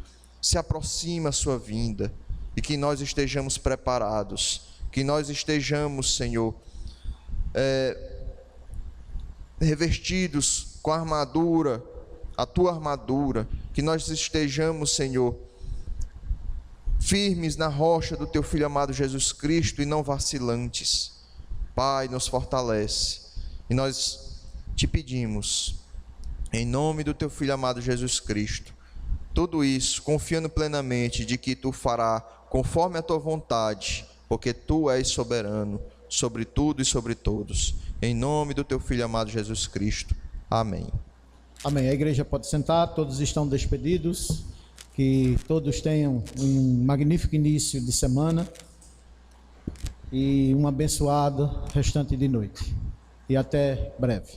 [SPEAKER 1] se aproxima a sua vinda, e que nós estejamos preparados, que nós estejamos, Senhor, revestidos com a armadura, a Tua armadura, que nós estejamos, Senhor, firmes na rocha do Teu Filho amado Jesus Cristo e não vacilantes. Pai, nos fortalece, e nós Te pedimos, em nome do Teu Filho amado Jesus Cristo, tudo isso confiando plenamente de que Tu fará conforme a Tua vontade, porque Tu és soberano sobre tudo e sobre todos, em nome do Teu Filho amado Jesus Cristo. Amém.
[SPEAKER 6] Amém. A igreja pode sentar, todos estão despedidos. Que todos tenham um magnífico início de semana e um abençoado restante de noite. E até breve.